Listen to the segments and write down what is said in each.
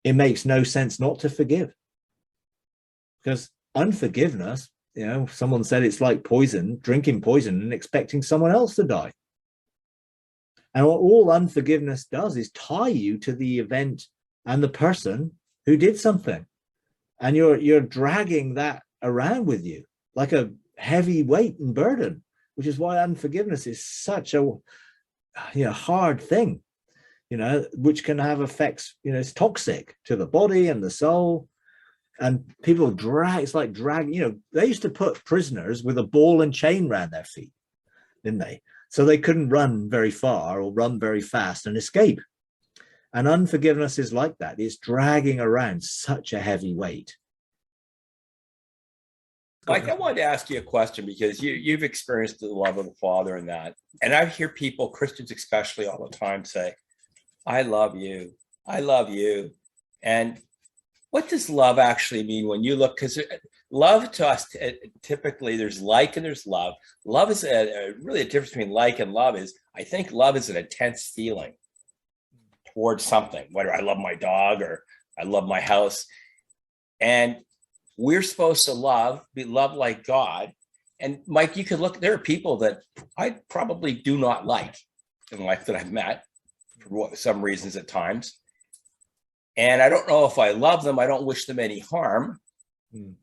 it makes no sense not to forgive. Because unforgiveness, someone said it's like poison, drinking poison and expecting someone else to die. And all unforgiveness does is tie you to the event and the person who did something. And you're dragging that around with you like a heavy weight and burden, which is why unforgiveness is such a hard thing, which can have effects, it's toxic to the body and the soul. And people it's like dragging, they used to put prisoners with a ball and chain around their feet, didn't they? So they couldn't run very far or run very fast and escape. And unforgiveness is like that. It's dragging around such a heavy weight. Mike, I wanted to ask you a question because you've experienced the love of the Father in that. And I hear people, Christians especially, all the time say, I love you. I love you. And what does love actually mean when you look? Because love to us, typically there's like and there's love. Love is really a difference between like and love is, I think love is an intense feeling towards something, whether I love my dog or I love my house. And we're supposed to be loved like God. And Mike, you could look, there are people that I probably do not like in life that I've met for some reasons at times. And I don't know if I love them. I don't wish them any harm.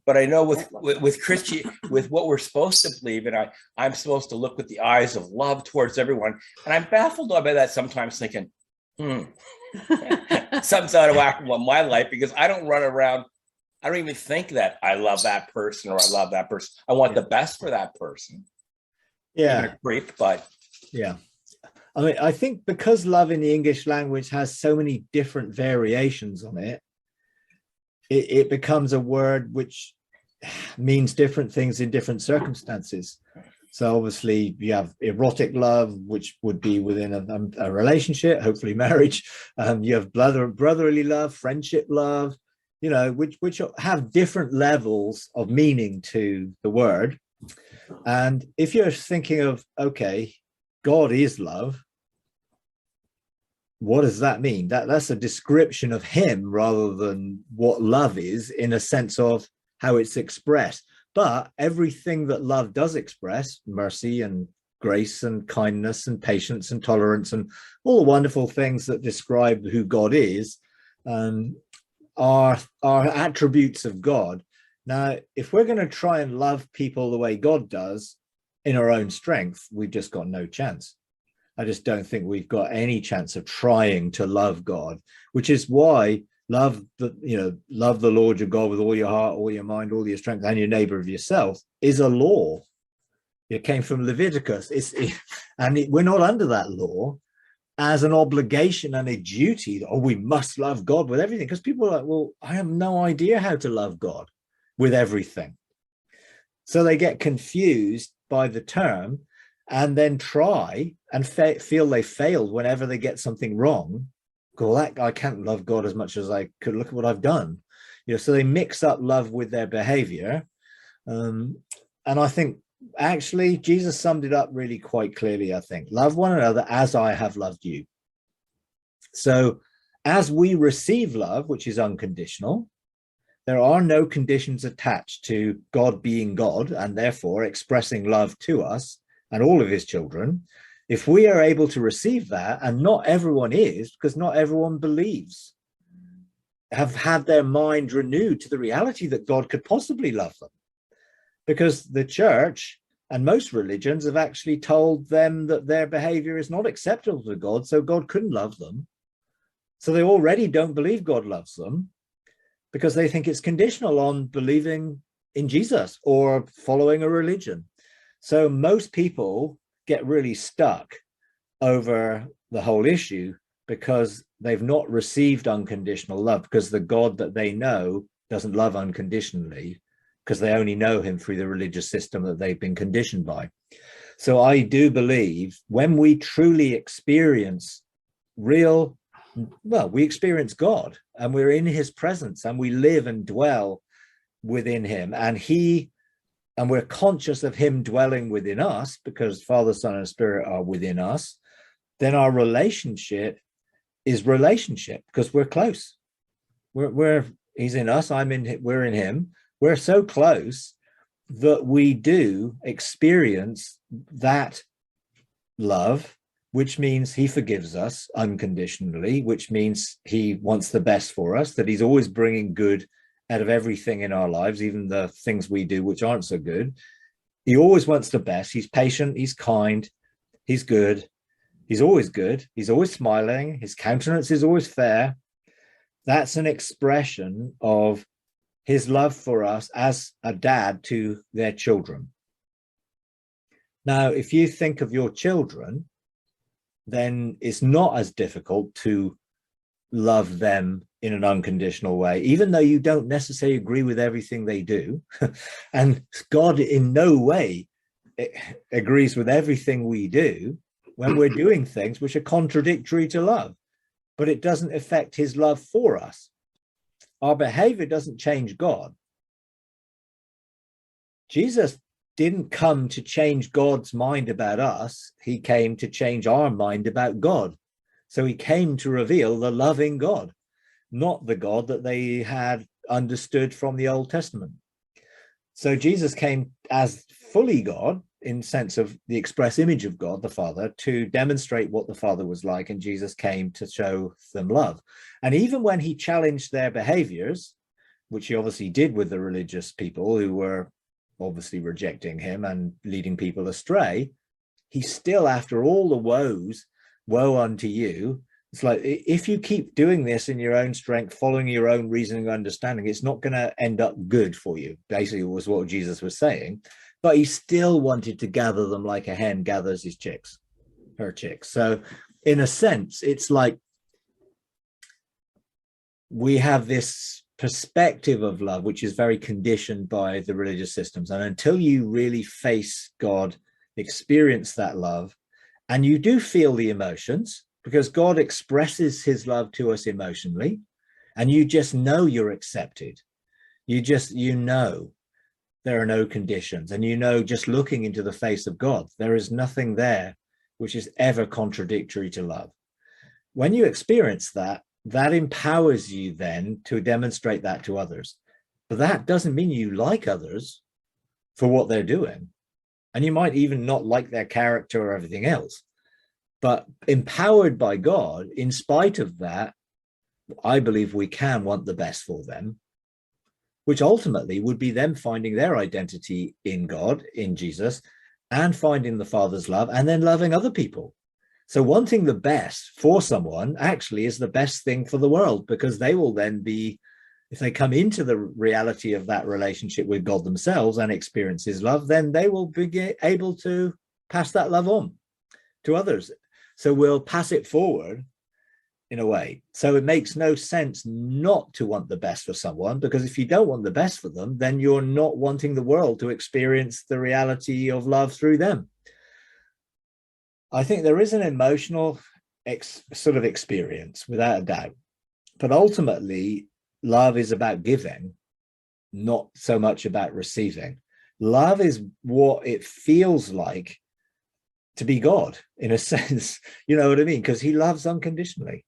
But I know with Christian, with what we're supposed to believe, and I'm supposed to look with the eyes of love towards everyone. And I'm baffled by that sometimes, thinking, something's out of whack with my life, because I don't run around. I don't even think that I love that person or I love that person. I want the best for that person. Yeah. Even a creep, but yeah. I mean, I think because love in the English language has so many different variations on it, it becomes a word which means different things in different circumstances. So obviously you have erotic love, which would be within a relationship, hopefully marriage. You have brotherly love, friendship love, which have different levels of meaning to the word. And if you're thinking of, okay, God is love, what does that mean? That's a description of him rather than what love is, in a sense of how it's expressed. But everything that love does express, mercy and grace and kindness and patience and tolerance and all the wonderful things that describe who God is, are attributes of God. Now, if we're going to try and love people the way God does in our own strength, we've just got no chance. I just don't think we've got any chance of trying to love God, which is why love the Lord your God with all your heart, all your mind, all your strength, and your neighbor of yourself is a law. It came from Leviticus. We're not under that law as an obligation and a duty. We must love God with everything, because people are like, well, I have no idea how to love God with everything. So they get confused by the term and then try and feel they failed whenever they get something wrong. Go, I can't love God as much as I could. Look at what I've done. So they mix up love with their behavior. And I think actually Jesus summed it up really quite clearly. I think, love one another as I have loved you. So as we receive love, which is unconditional, there are no conditions attached to God being God and therefore expressing love to us and all of his children. If we are able to receive that, and not everyone is, because not everyone believes, have had their mind renewed to the reality that God could possibly love them, because the church and most religions have actually told them that their behavior is not acceptable to God, so God couldn't love them. So they already don't believe God loves them, because they think it's conditional on believing in Jesus or following a religion. So most people get really stuck over the whole issue because they've not received unconditional love, because the God that they know doesn't love unconditionally, because they only know him through the religious system that they've been conditioned by. So I do believe when we truly experience we experience God and we're in his presence and we live and dwell within him, and we're conscious of him dwelling within us, because Father, Son, and Spirit are within us, then our relationship is relationship, because we're close. He's in us, we're in him. We're so close that we do experience that love, which means he forgives us unconditionally, which means he wants the best for us, that he's always bringing good out of everything in our lives, even the things we do which aren't so good. He always wants the best. He's patient, he's kind, he's good. He's always good. He's always smiling. His countenance is always fair. That's an expression of his love for us as a dad to their children. Now, if you think of your children, then it's not as difficult to love them in an unconditional way, even though you don't necessarily agree with everything they do. And God in no way agrees with everything we do when we're doing things which are contradictory to love, but it doesn't affect his love for us. Our behavior doesn't change God. Jesus didn't come to change God's mind about us. He came to change our mind about God. So he came to reveal the loving God, not the God that they had understood from the Old Testament. So Jesus came as fully God, in sense of the express image of God the Father, to demonstrate what the Father was like, and Jesus came to show them love. And even when he challenged their behaviors, which he obviously did with the religious people who were obviously rejecting him and leading people astray, he still, after all the woes, woe unto you, it's like, if you keep doing this in your own strength, following your own reasoning and understanding, it's not going to end up good for you, basically was what Jesus was saying. But he still wanted to gather them like a hen gathers her chicks. So in a sense, it's like we have this perspective of love, which is very conditioned by the religious systems. And until you really face God, experience that love, and you do feel the emotions, because God expresses his love to us emotionally, and you just know you're accepted. You know there are no conditions, and you know, just looking into the face of God, there is nothing there which is ever contradictory to love. When you experience that, that empowers you then to demonstrate that to others. But that doesn't mean you like others for what they're doing. And you might even not like their character or everything else. But empowered by God, in spite of that, I believe we can want the best for them, which ultimately would be them finding their identity in God, in Jesus, and finding the Father's love, and then loving other people. So wanting the best for someone actually is the best thing for the world, because they will then be, if they come into the reality of that relationship with God themselves and experience his love, then they will be able to pass that love on to others. So we'll pass it forward in a way. So it makes no sense not to want the best for someone, because if you don't want the best for them, then you're not wanting the world to experience the reality of love through them. I think there is an emotional sort of experience, without a doubt. But ultimately, love is about giving, not so much about receiving. Love is what it feels like to be God, in a sense, you know what I mean? Because he loves unconditionally.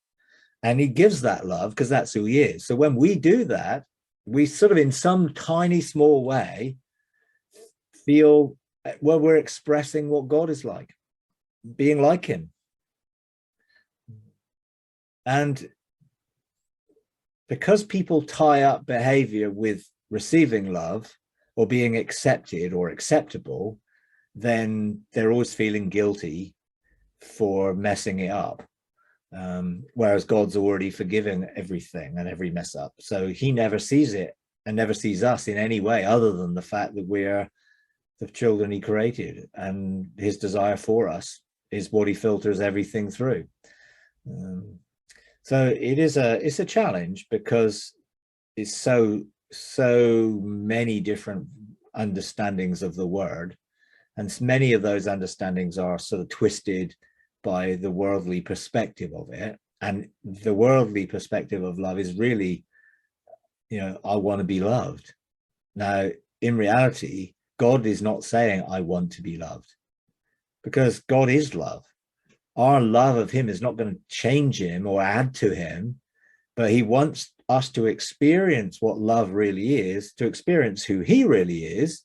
And he gives that love because that's who he is. So when we do that, we sort of, in some tiny, small way, feel, well, we're expressing what God is like, being like him. And because people tie up behavior with receiving love or being accepted or acceptable, then they're always feeling guilty for messing it up. Whereas God's already forgiven everything and every mess up. So he never sees it and never sees us in any way other than the fact that we're the children he created, and his desire for us is what he filters everything through. So it's a challenge, because it's so many different understandings of the word, and many of those understandings are sort of twisted by the worldly perspective of it. And the worldly perspective of love is really, you know, I want to be loved. Now, in reality, God is not saying I want to be loved, because God is love. Our love of him is not going to change him or add to him, but he wants us to experience what love really is, to experience who he really is,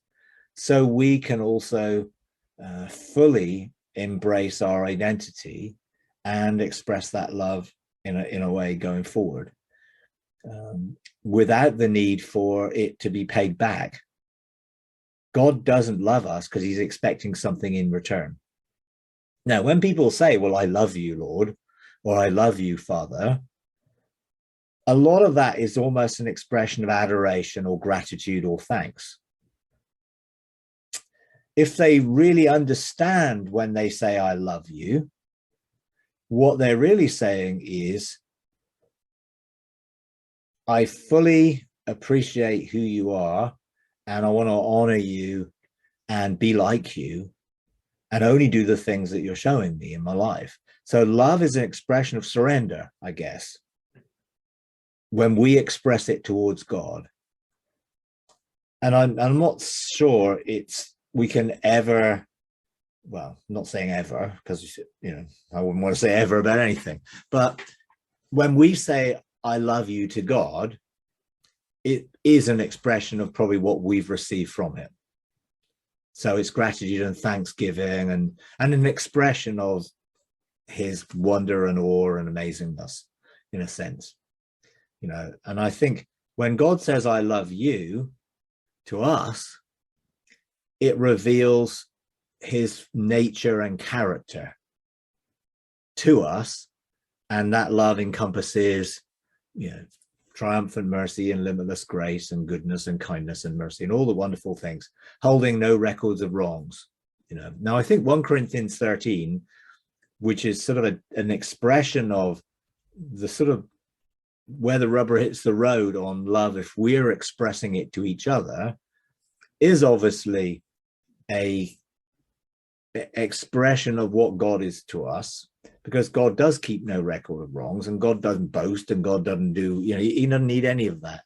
so we can also fully embrace our identity and express that love in a way going forward, without the need for it to be paid back. God doesn't love us because he's expecting something in return. Now, when people say, well, I love you, Lord, or I love you, Father, a lot of that is almost an expression of adoration or gratitude or thanks. If they really understand when they say, I love you, what they're really saying is, I fully appreciate who you are, and I want to honor you and be like you and only do the things that you're showing me in my life. So love is an expression of surrender, I guess, when we express it towards God. And I'm not sure we can ever, well, not saying ever, because, I wouldn't want to say ever about anything, but when we say, I love you to God, it is an expression of probably what we've received from him. So it's gratitude and thanksgiving and an expression of his wonder and awe and amazingness, in a sense. And I think when God says, I love you to us, it reveals his nature and character to us. And that love encompasses, triumphant mercy and limitless grace and goodness and kindness and mercy and all the wonderful things, holding no records of wrongs. Now I think 1 Corinthians 13, which is sort of an expression of the sort of where the rubber hits the road on love, if we're expressing it to each other, is obviously a expression of what God is to us, because God does keep no record of wrongs, and God doesn't boast, and God doesn't do, he doesn't need any of that.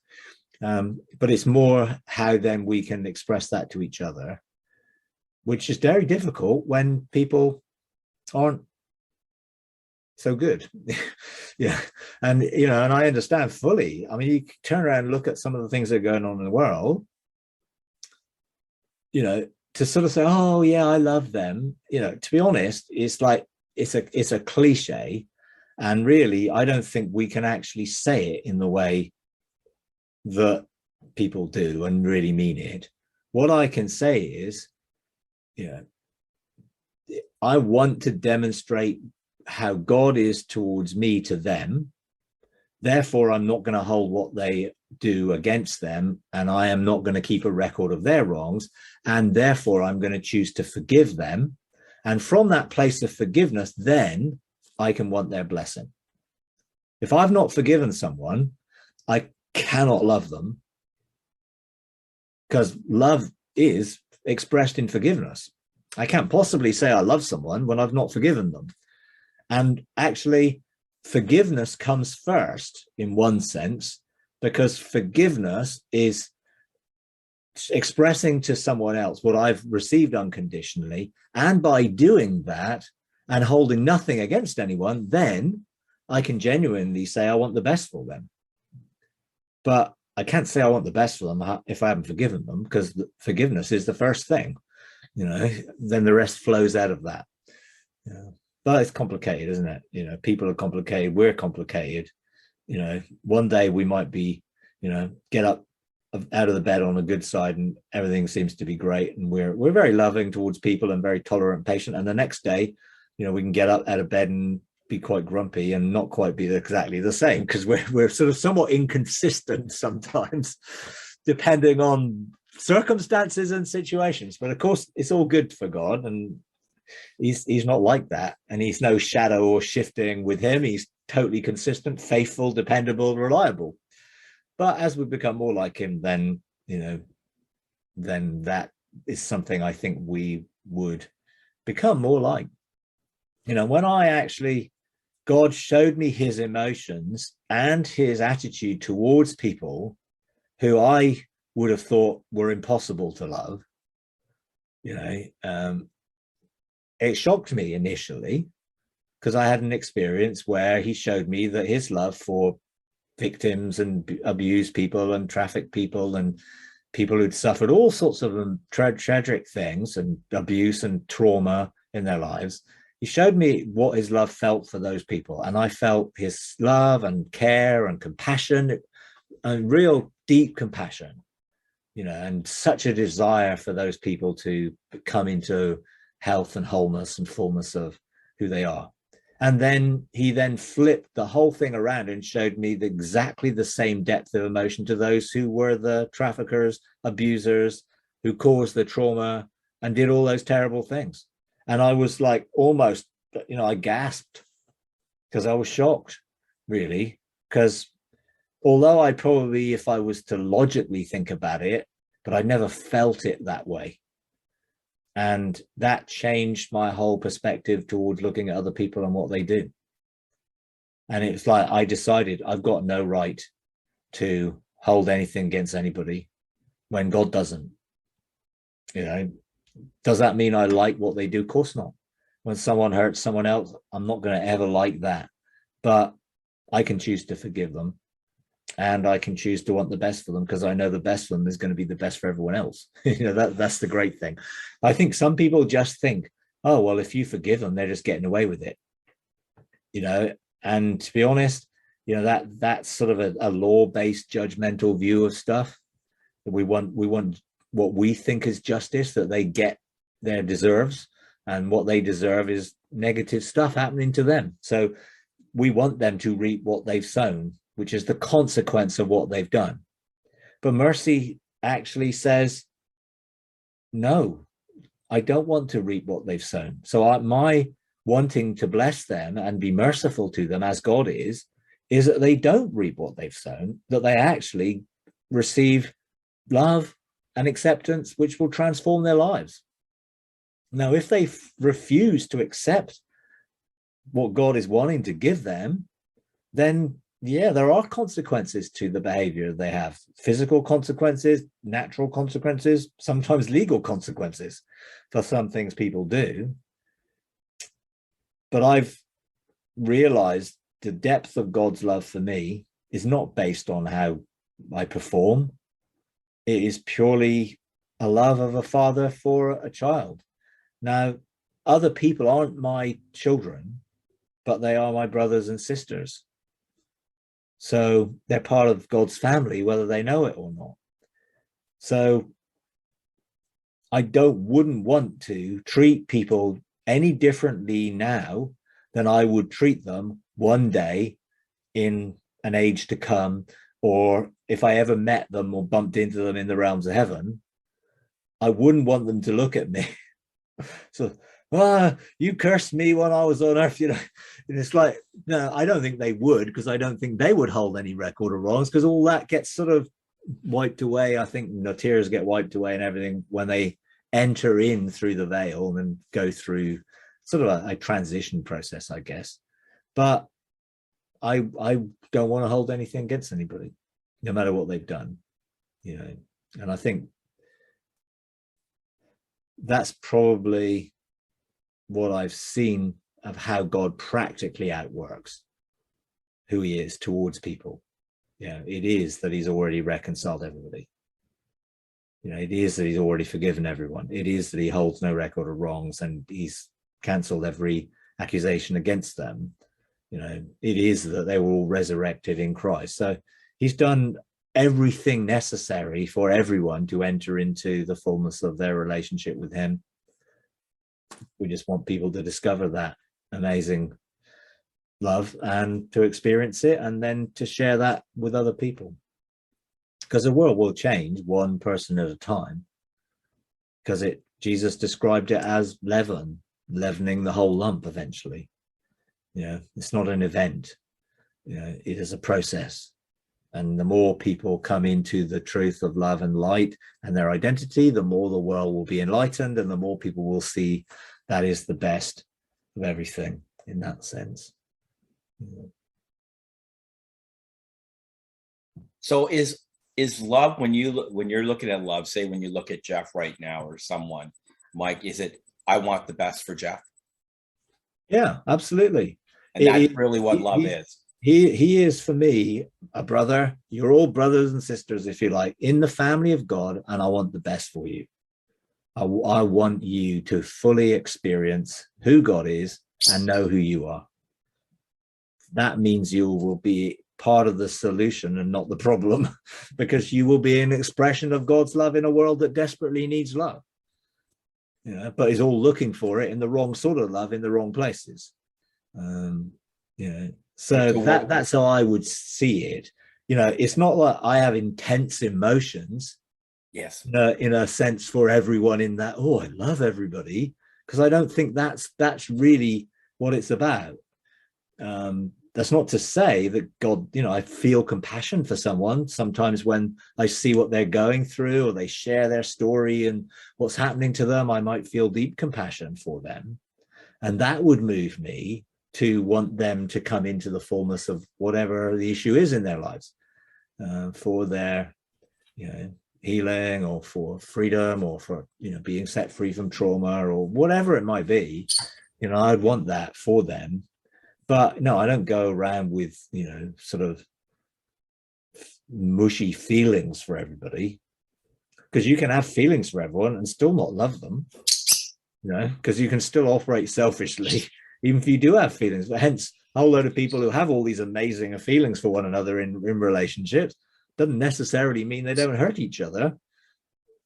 But it's more how then we can express that to each other, which is very difficult when people aren't so good. Yeah. And, and I understand fully. I mean, you turn around and look at some of the things that are going on in the world, to sort of say, oh yeah, I love them, to be honest, it's like, it's a cliche. And really, I don't think we can actually say it in the way that people do and really mean it. What I can say is, I want to demonstrate how God is towards me to them. Therefore, I'm not going to hold what they do against them, and I am not going to keep a record of their wrongs. And therefore, I'm going to choose to forgive them. And from that place of forgiveness, then I can want their blessing. If I've not forgiven someone, I cannot love them, because love is expressed in forgiveness. I can't possibly say I love someone when I've not forgiven them. And actually, forgiveness comes first in one sense, because forgiveness is expressing to someone else what I've received unconditionally. And by doing that and holding nothing against anyone, then I can genuinely say I want the best for them. But I can't say I want the best for them if I haven't forgiven them, because forgiveness is the first thing, then the rest flows out of that. But it's complicated, isn't it? People are complicated. We're complicated. One day we might be, get up out of the bed on a good side and everything seems to be great, and we're very loving towards people and very tolerant and patient. And the next day, we can get up out of bed and be quite grumpy and not quite be exactly the same, because we're sort of somewhat inconsistent sometimes, depending on circumstances and situations. But of course, it's all good for God, and he's not like that, and he's no shadow or shifting with him. He's totally consistent, faithful, dependable, reliable. But as we become more like him, then then that is something I think we would become more like. When God showed me his emotions and his attitude towards people who I would have thought were impossible to love, it shocked me initially, because I had an experience where he showed me that his love for victims and abused people and trafficked people and people who'd suffered all sorts of tragic things and abuse and trauma in their lives. He showed me what his love felt for those people. And I felt his love and care and compassion, and real deep compassion, and such a desire for those people to come into health and wholeness and fullness of who they are. And then he flipped the whole thing around and showed me exactly the same depth of emotion to those who were the traffickers, abusers, who caused the trauma and did all those terrible things. And I was like, almost, I gasped because I was shocked, really, because although I probably, if I was to logically think about it, but I never felt it that way. And that changed my whole perspective towards looking at other people and what they do. And it's like, I decided I've got no right to hold anything against anybody when God doesn't. Does that mean I like what they do? Of course not. When someone hurts someone else, I'm not going to ever like that. But I can choose to forgive them. And I can choose to want the best for them because I know the best for them is going to be the best for everyone else. That's the great thing. I think some people just think, oh, well, if you forgive them, they're just getting away with it. And to be honest, that's sort of a law-based judgmental view of stuff. We want what we think is justice, that they get their deserves, and what they deserve is negative stuff happening to them. So we want them to reap what they've sown, which is the consequence of what they've done. But mercy actually says, no, I don't want to reap what they've sown. So my wanting to bless them and be merciful to them as God is that they don't reap what they've sown, that they actually receive love and acceptance, which will transform their lives. Now, if they refuse to accept what God is wanting to give them, then yeah, there are consequences to the behavior they have. Physical consequences, natural consequences, sometimes legal consequences for some things people do. But I've realized the depth of God's love for me is not based on how I perform. It is purely a love of a father for a child. Now, other people aren't my children, but they are my brothers and sisters. So they're part of God's family, whether they know it or not. So I wouldn't want to treat people any differently now than I would treat them one day in an age to come, or if I ever met them or bumped into them in the realms of heaven. I wouldn't want them to look at me. So, you cursed me when I was on earth, And it's like, no, I don't think they would, because I don't think they would hold any record of wrongs, because all that gets sort of wiped away. I think the tears get wiped away and everything when they enter in through the veil and go through sort of a transition process, I guess. But I don't want to hold anything against anybody, no matter what they've done, And I think that's probably what I've seen of how God practically outworks who he is towards people. It is that he's already reconciled everybody. It is that he's already forgiven everyone. It is that he holds no record of wrongs and he's cancelled every accusation against them. It is that they were all resurrected in Christ. So he's done everything necessary for everyone to enter into the fullness of their relationship with him. We just want people to discover that amazing love and to experience it, and then to share that with other people, because the world will change one person at a time, because Jesus described it as leavening the whole lump eventually. It's not an event, it is a process. And the more people come into the truth of love and light and their identity, the more the world will be enlightened, and the more people will see that is the best of everything in that sense. So is love, when you're looking at love, say when you look at Jeff right now or someone, Mike, is it, I want the best for Jeff? Yeah, absolutely. And that's really what love is. he is for me a brother. You're all brothers and sisters, if you like, in the family of God, and I want the best for you. I want you to fully experience who God is and know who you are. That means you will be part of the solution and not the problem, because you will be an expression of God's love in a world that desperately needs love, but is all looking for it in the wrong sort of love in the wrong places. So that's how I would see it. It's not like I have intense emotions, yes, in a sense, for everyone in that, oh, I love everybody, because I don't think that's really what it's about. That's not to say that God, I feel compassion for someone sometimes when I see what they're going through, or they share their story and what's happening to them. I might feel deep compassion for them, and that would move me to want them to come into the fullness of whatever the issue is in their lives, for their healing, or for freedom, or for being set free from trauma, or whatever it might be. I'd want that for them. But no, I don't go around with sort of mushy feelings for everybody, because you can have feelings for everyone and still not love them, because you can still operate selfishly even if you do have feelings. But hence, a whole load of people who have all these amazing feelings for one another in relationships doesn't necessarily mean they don't hurt each other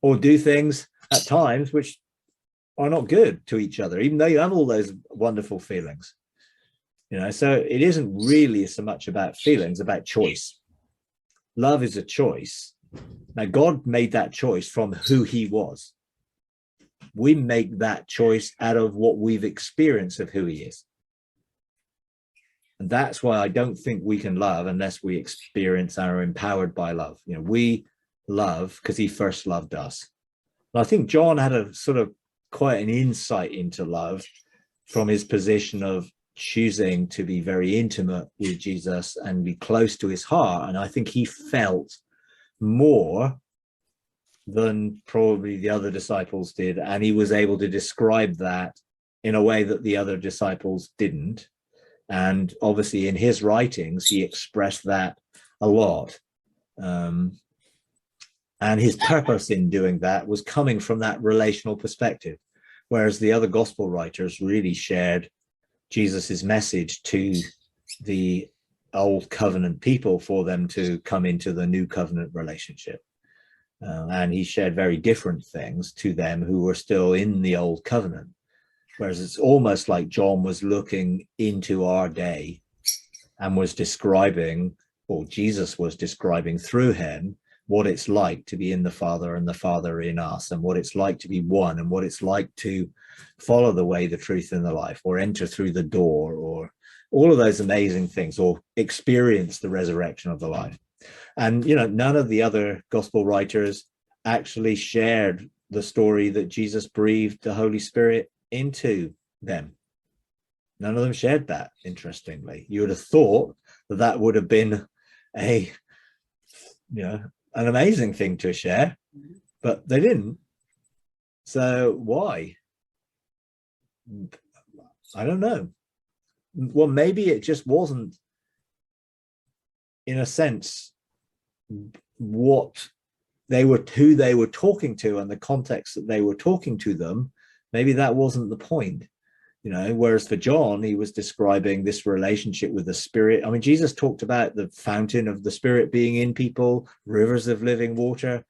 or do things at times which are not good to each other, even though you have all those wonderful feelings. So it isn't really so much about feelings, about choice. Love is a choice. Now, God made that choice from who he was. We make that choice out of what we've experienced of who he is. And that's why I don't think we can love unless we experience and are empowered by love. We love because he first loved us. And I think John had a sort of quite an insight into love from his position of choosing to be very intimate with Jesus and be close to his heart. And I think he felt more than probably the other disciples did. And he was able to describe that in a way that the other disciples didn't. And obviously in his writings, he expressed that a lot. And his purpose in doing that was coming from that relational perspective, whereas the other gospel writers really shared Jesus's message to the old covenant people for them to come into the new covenant relationship. And he shared very different things to them who were still in the old covenant. Whereas it's almost like John was looking into our day and was describing, or Jesus was describing through him, what it's like to be in the Father and the Father in us, and what it's like to be one, and what it's like to follow the way, the truth, and the life, or enter through the door, or all of those amazing things, or experience the resurrection of the life. And, none of the other gospel writers actually shared the story that Jesus breathed the Holy Spirit into them. None of them shared that, interestingly. You would have thought that would have been an amazing thing to share, but they didn't. So why? I don't know. Well, maybe it just wasn't, in a sense, what who they were talking to and the context that they were talking to them. Maybe that wasn't the point, whereas for John, he was describing this relationship with the Spirit. I mean, Jesus talked about the fountain of the Spirit being in people, rivers of living water.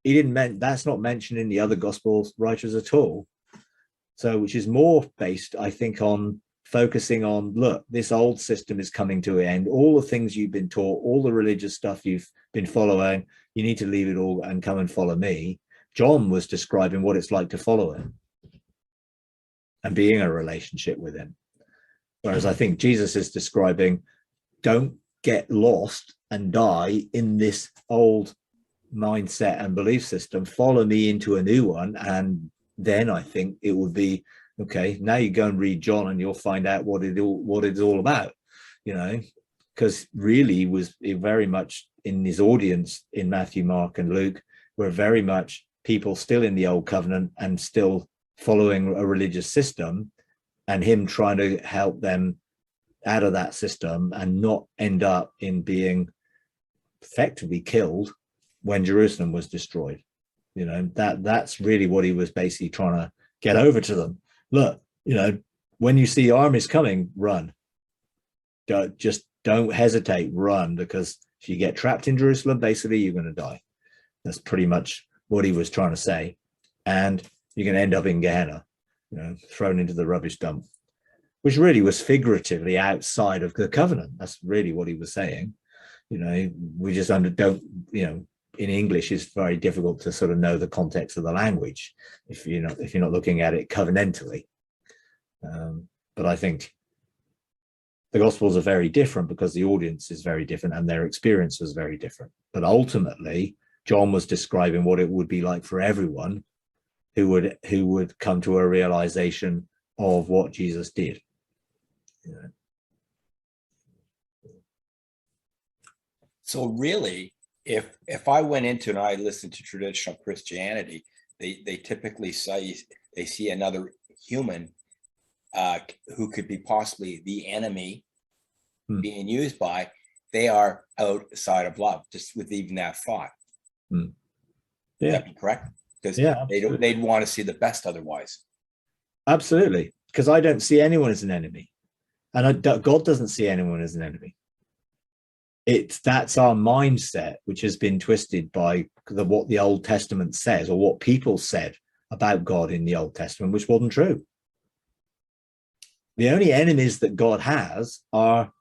That's not mentioned in the other gospel writers at all. So, which is more based, I think, on focusing on, look, this old system is coming to an end. All the things you've been taught, all the religious stuff you've been following, you need to leave it all and come and follow me. John was describing what it's like to follow him and being in a relationship with him. Whereas I think Jesus is describing, don't get lost and die in this old mindset and belief system. Follow me into a new one. And then I think it would be, okay, now you go and read John and you'll find out what it's all about, because really he was very much in his audience in Matthew, Mark, and Luke were very much people still in the old covenant and still following a religious system, and him trying to help them out of that system and not end up in being effectively killed when Jerusalem was destroyed. You know, that's really what he was basically trying to get over to them. Look, you know, when you see armies coming, run. Don't hesitate, run, because if you get trapped in Jerusalem, basically you're going to die. That's pretty much what he was trying to say. And you're going to end up in Gehenna, you know, thrown into the rubbish dump, which really was figuratively outside of the covenant. That's really what he was saying. You know, we just don't, you know, in English it's very difficult to sort of know the context of the language if you're not looking at it covenantally. But I think the Gospels are very different because the audience is very different and their experience was very different. But ultimately, John was describing what it would be like for everyone who would come to a realization of what Jesus did. You know? So really, if I went into and I listened to traditional Christianity, they typically say they see another human who could be possibly the enemy being used by, they are outside of love, just with even that thought. Yeah. Would that be correct? Because they'd want to see the best otherwise. Absolutely. Because I don't see anyone as an enemy. And God doesn't see anyone as an enemy. That's our mindset, which has been twisted by what the Old Testament says, or what people said about God in the Old Testament, which wasn't true. The only enemies that God has are,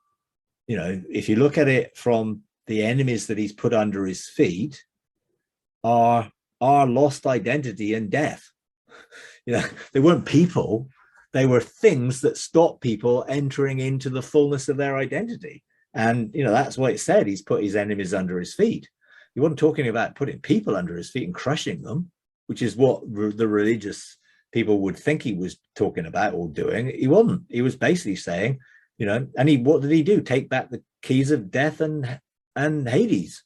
you know, if you look at it from the enemies that he's put under his feet, are lost identity and death. You know, they weren't people. They were things that stopped people entering into the fullness of their identity. And, you know, that's what it said. He's put his enemies under his feet. He wasn't talking about putting people under his feet and crushing them, which is what the religious people would think he was talking about or doing. He wasn't. He was basically saying, you know, and what did he do? Take back the keys of death and Hades.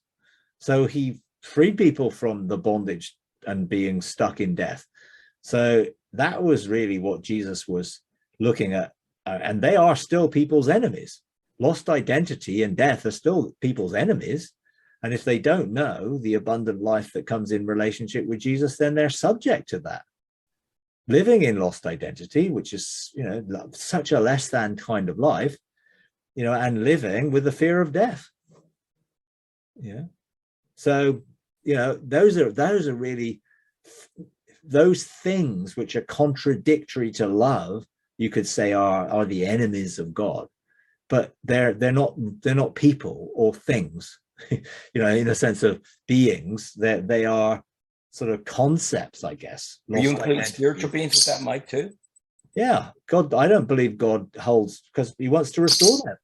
So he freed people from the bondage and being stuck in death. So that was really what Jesus was looking at. And they are still people's enemies. Lost identity and death are still people's enemies. And if they don't know the abundant life that comes in relationship with Jesus, then they're subject to that. Living in lost identity, which is, you know, such a less than kind of life, you know, and living with the fear of death. Yeah. So, you know, those are really those things which are contradictory to love, you could say are the enemies of God. But they're not people or things, you know, in a sense of beings. They are sort of concepts, I guess. Are you including spiritual beings with that, Mike, too? Yeah, God. I don't believe God holds, because he wants to restore them.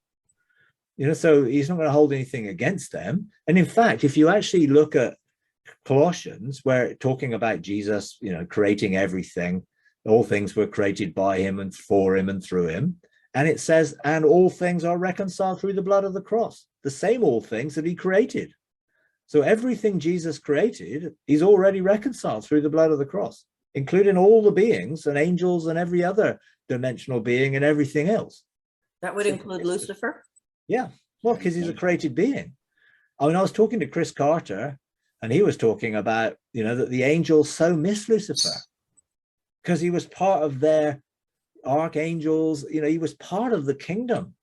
You know, so he's not going to hold anything against them. And in fact, if you actually look at Colossians, where talking about Jesus, you know, creating everything, all things were created by him and for him and through him. And it says, and all things are reconciled through the blood of the cross, the same all things that he created. So everything Jesus created, he's already reconciled through the blood of the cross, including all the beings and angels and every other dimensional being and everything else. That would include Lucifer? Yeah, well, because he's a created being. I mean, I was talking to Chris Carter, and he was talking about, you know, that the angels so miss Lucifer because he was part of their archangels. You know, he was part of the kingdom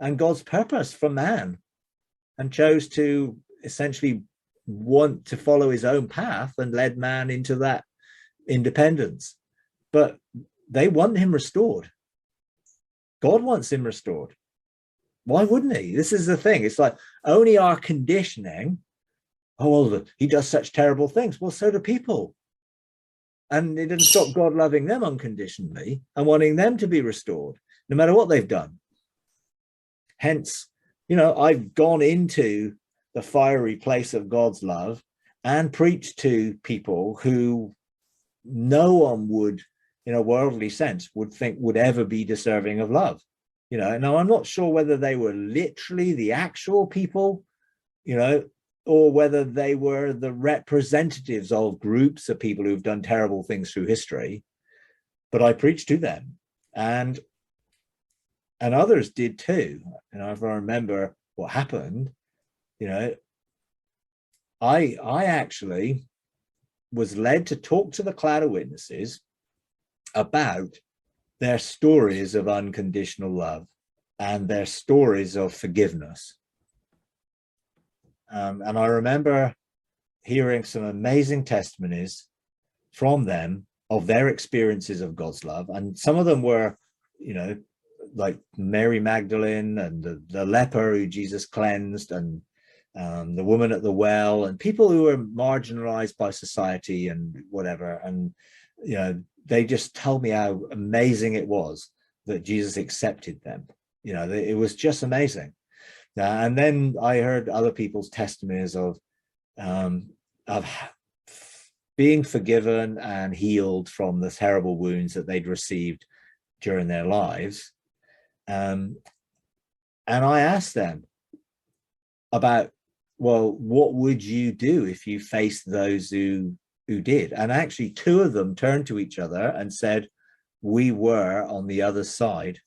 and God's purpose for man, and chose to essentially want to follow his own path and led man into that independence. But they want him restored. God wants him restored. Why wouldn't he? This is the thing. It's like only our conditioning. Oh, well, he does such terrible things. Well, so do people. And it didn't stop God loving them unconditionally and wanting them to be restored, no matter what they've done. Hence, you know, I've gone into the fiery place of God's love and preached to people who no one would, in a worldly sense, would think would ever be deserving of love. You know, now I'm not sure whether they were literally the actual people, you know, or whether they were the representatives of groups of people who've done terrible things through history. But I preached to them, and and others did too. And if I remember what happened, you know, I actually was led to talk to the cloud of witnesses about their stories of unconditional love and their stories of forgiveness. And I remember hearing some amazing testimonies from them of their experiences of God's love. And some of them were, you know, like Mary Magdalene and the leper who Jesus cleansed, and the woman at the well, and people who were marginalized by society and whatever. And, you know, they just told me how amazing it was that Jesus accepted them. You know, it was just amazing. And then I heard other people's testimonies of being forgiven and healed from the terrible wounds that they'd received during their lives. And I asked them about, well, what would you do if you faced those who did? And actually, two of them turned to each other and said, we were on the other side.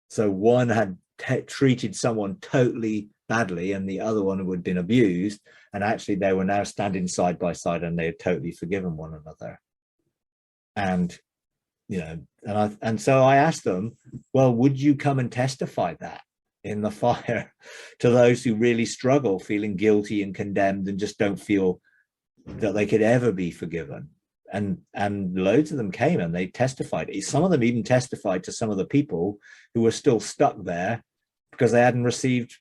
So one had treated someone totally badly, and the other one had been abused. And actually, they were now standing side by side, and they had totally forgiven one another. And, you know, and so I asked them, well, would you come and testify that in the fire to those who really struggle, feeling guilty and condemned, and just don't feel that they could ever be forgiven? And loads of them came and they testified. Some of them even testified to some of the people who were still stuck there because they hadn't received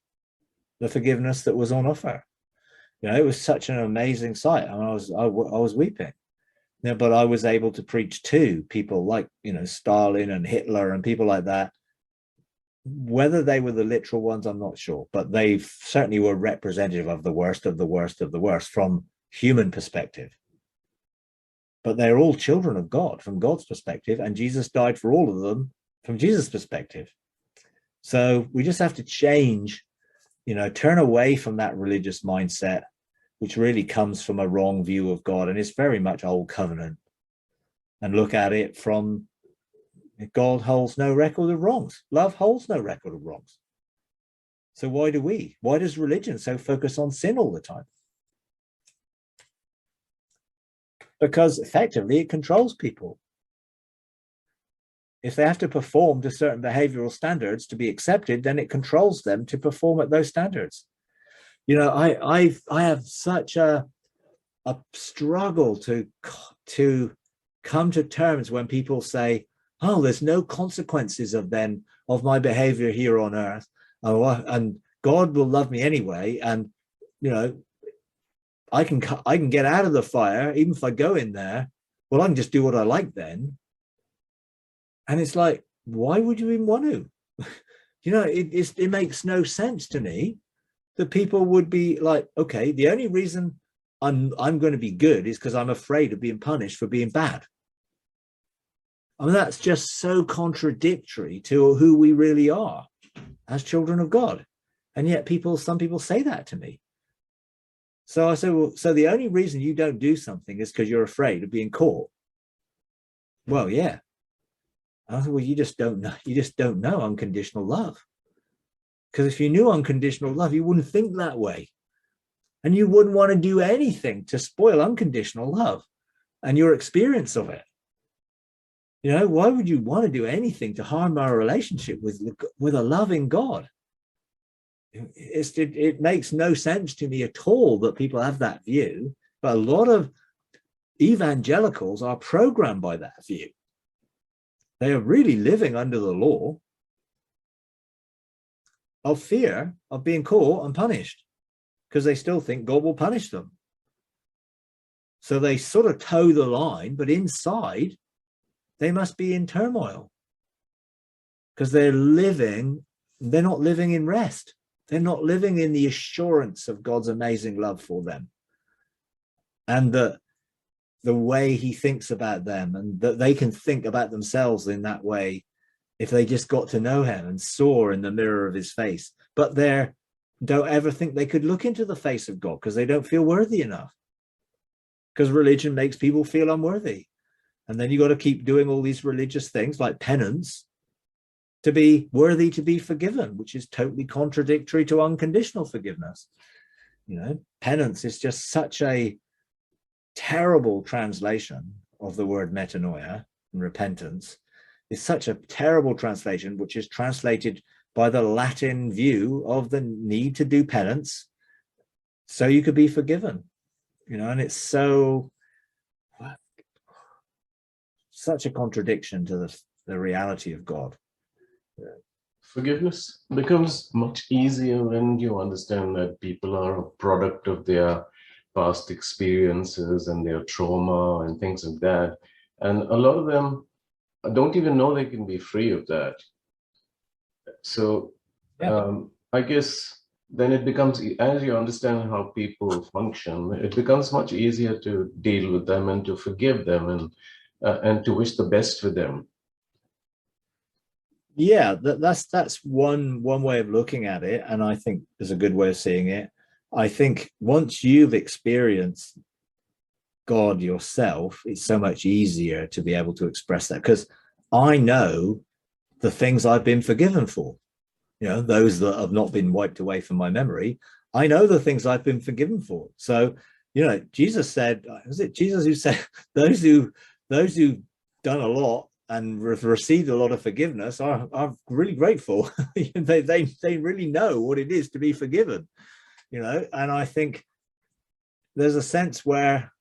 the forgiveness that was on offer. You know, it was such an amazing sight. I mean, I was weeping. You know, but I was able to preach to people like, you know, Stalin and Hitler and people like that. Whether they were the literal ones, I'm not sure, but they certainly were representative of the worst of the worst of the worst from human perspective. But they're all children of God from God's perspective, and Jesus died for all of them from Jesus' perspective. So we just have to change, you know, turn away from that religious mindset, which really comes from a wrong view of God, and it's very much old covenant, and look at it from God holds no record of wrongs. Love holds no record of wrongs. So why does religion so focus on sin all the time? Because effectively it controls people. If they have to perform to certain behavioral standards to be accepted, then it controls them to perform at those standards. You know, I have such a struggle to come to terms when people say, oh, there's no consequences of my behavior here on earth, and God will love me anyway, and, you know, I can get out of the fire even if I go in there. Well, I can just do what I like then. And it's like, why would you even want to? You know, it makes no sense to me that people would be like, okay, the only reason I'm going to be good is because I'm afraid of being punished for being bad. I mean, that's just so contradictory to who we really are as children of God. And yet some people say that to me. So I said, well, so the only reason you don't do something is because you're afraid of being caught. Well, yeah. I said, well, you just don't know unconditional love. Because if you knew unconditional love, you wouldn't think that way. And you wouldn't want to do anything to spoil unconditional love and your experience of it. You know, why would you want to do anything to harm our relationship with a loving God? It makes no sense to me at all that people have that view, but a lot of evangelicals are programmed by that view. They are really living under the law of fear of being caught and punished because they still think God will punish them. So they sort of toe the line, but inside they must be in turmoil because they're not living in rest. They're not living in the assurance of God's amazing love for them and the way he thinks about them, and that they can think about themselves in that way if they just got to know him and saw in the mirror of his face. But they don't ever think they could look into the face of God because they don't feel worthy enough, because religion makes people feel unworthy. And then you got to keep doing all these religious things like penance to be worthy to be forgiven, which is totally contradictory to unconditional forgiveness. Penance is just such a terrible translation of the word metanoia, and repentance. It's such a terrible translation, which is translated by the Latin view of the need to do penance so you could be forgiven. And it's such a contradiction to the reality of God. Forgiveness becomes much easier when you understand that people are a product of their past experiences and their trauma and things like that. And a lot of them don't even know they can be free of that. So I guess then it becomes, as you understand how people function, it becomes much easier to deal with them and to forgive them and to wish the best for them. Yeah, that's one way of looking at it, and I think there's a good way of seeing it. I think once you've experienced God yourself, it's so much easier to be able to express that, because I know the things I've been forgiven for. Those that have not been wiped away from my memory, I know the things I've been forgiven for. So, Jesus said, was it Jesus who said, those who've done a lot and received a lot of forgiveness are really grateful. they really know what it is to be forgiven. And I think there's a sense where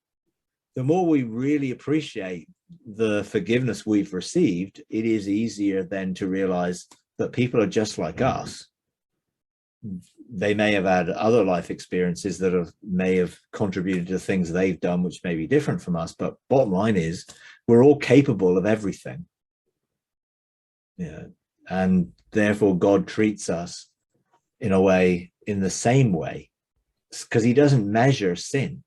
the more we really appreciate the forgiveness we've received, it is easier then to realize that people are just like us. They may have had other life experiences that may have contributed to things they've done, which may be different from us. But bottom line is, we're all capable of everything. And therefore God treats us in the same way, because he doesn't measure sin.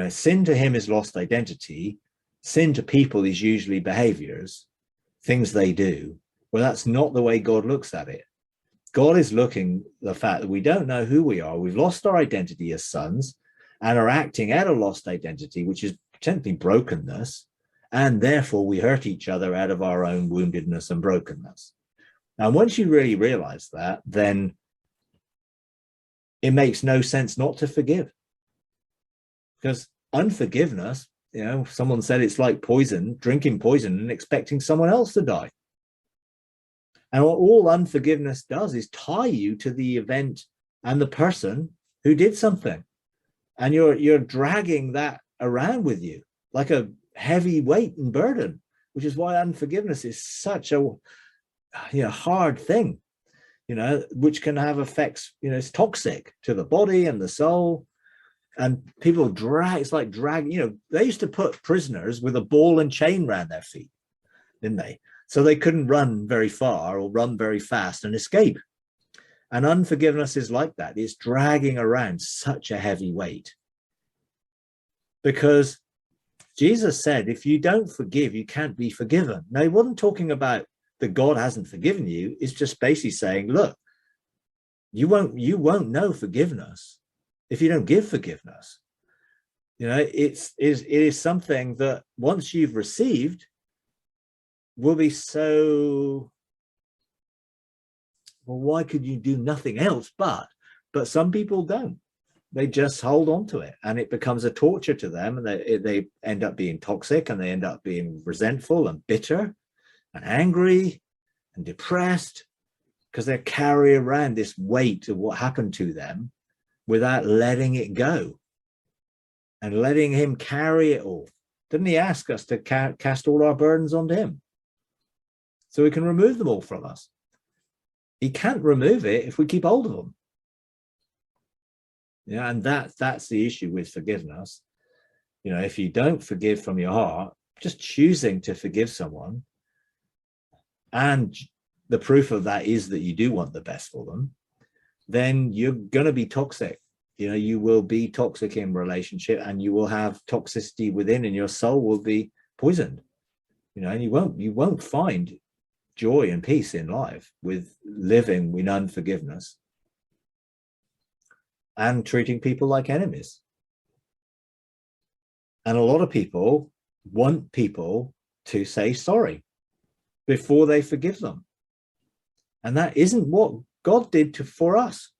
Sin to him is lost identity. Sin to people is usually behaviors, things they do. Well, that's not the way God looks at it. God is looking at the fact that we don't know who we are. We've lost our identity as sons and are acting out a lost identity, which is potentially brokenness. And therefore we hurt each other out of our own woundedness and brokenness. Now, once you really realize that, then it makes no sense not to forgive. Because unforgiveness, someone said it's like poison, drinking poison and expecting someone else to die. And all unforgiveness does is tie you to the event and the person who did something. And you're dragging that around with you like a heavy weight and burden, which is why unforgiveness is such a hard thing, which can have effects, it's toxic to the body and the soul. And people it's like dragging, they used to put prisoners with a ball and chain around their feet, didn't they? So they couldn't run very far or run very fast and escape. And unforgiveness is like that. It's dragging around such a heavy weight. Because Jesus said, if you don't forgive, you can't be forgiven. Now, he wasn't talking about that God hasn't forgiven you. It's just basically saying, look, you won't know forgiveness if you don't give forgiveness. It is something that once you've received will be so, well, why could you do nothing else? But some people don't. They just hold on to it, and it becomes a torture to them, and they end up being toxic, and they end up being resentful and bitter and angry and depressed, because they carry around this weight of what happened to them without letting it go and letting him carry it all. Didn't he ask us to cast all our burdens onto him so he can remove them all from us? He can't remove it if we keep hold of them. And that's the issue with forgiveness. If you don't forgive from your heart, just choosing to forgive someone, and the proof of that is that you do want the best for them, then you're going to be toxic. You will be toxic in relationship, and you will have toxicity within, and your soul will be poisoned. And you won't find joy and peace in life with living in unforgiveness and treating people like enemies. And a lot of people want people to say sorry before they forgive them. And that isn't what God did for us.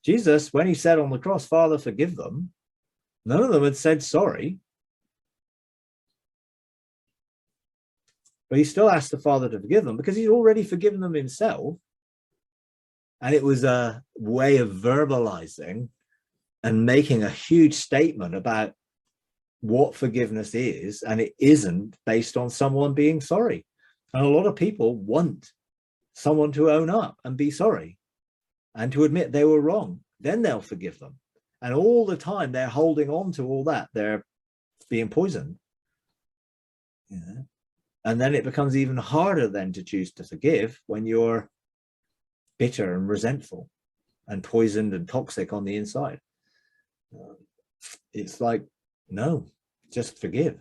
Jesus, when he said on the cross, Father, forgive them, none of them had said sorry. But he still asked the Father to forgive them because he's already forgiven them himself. And it was a way of verbalizing and making a huge statement about what forgiveness is. And it isn't based on someone being sorry. And a lot of people want someone to own up and be sorry and to admit they were wrong. Then they'll forgive them. And all the time they're holding on to all that. They're being poisoned. Yeah. And then it becomes even harder then to choose to forgive when you're bitter and resentful and poisoned and toxic on the inside. It's like, no, just forgive.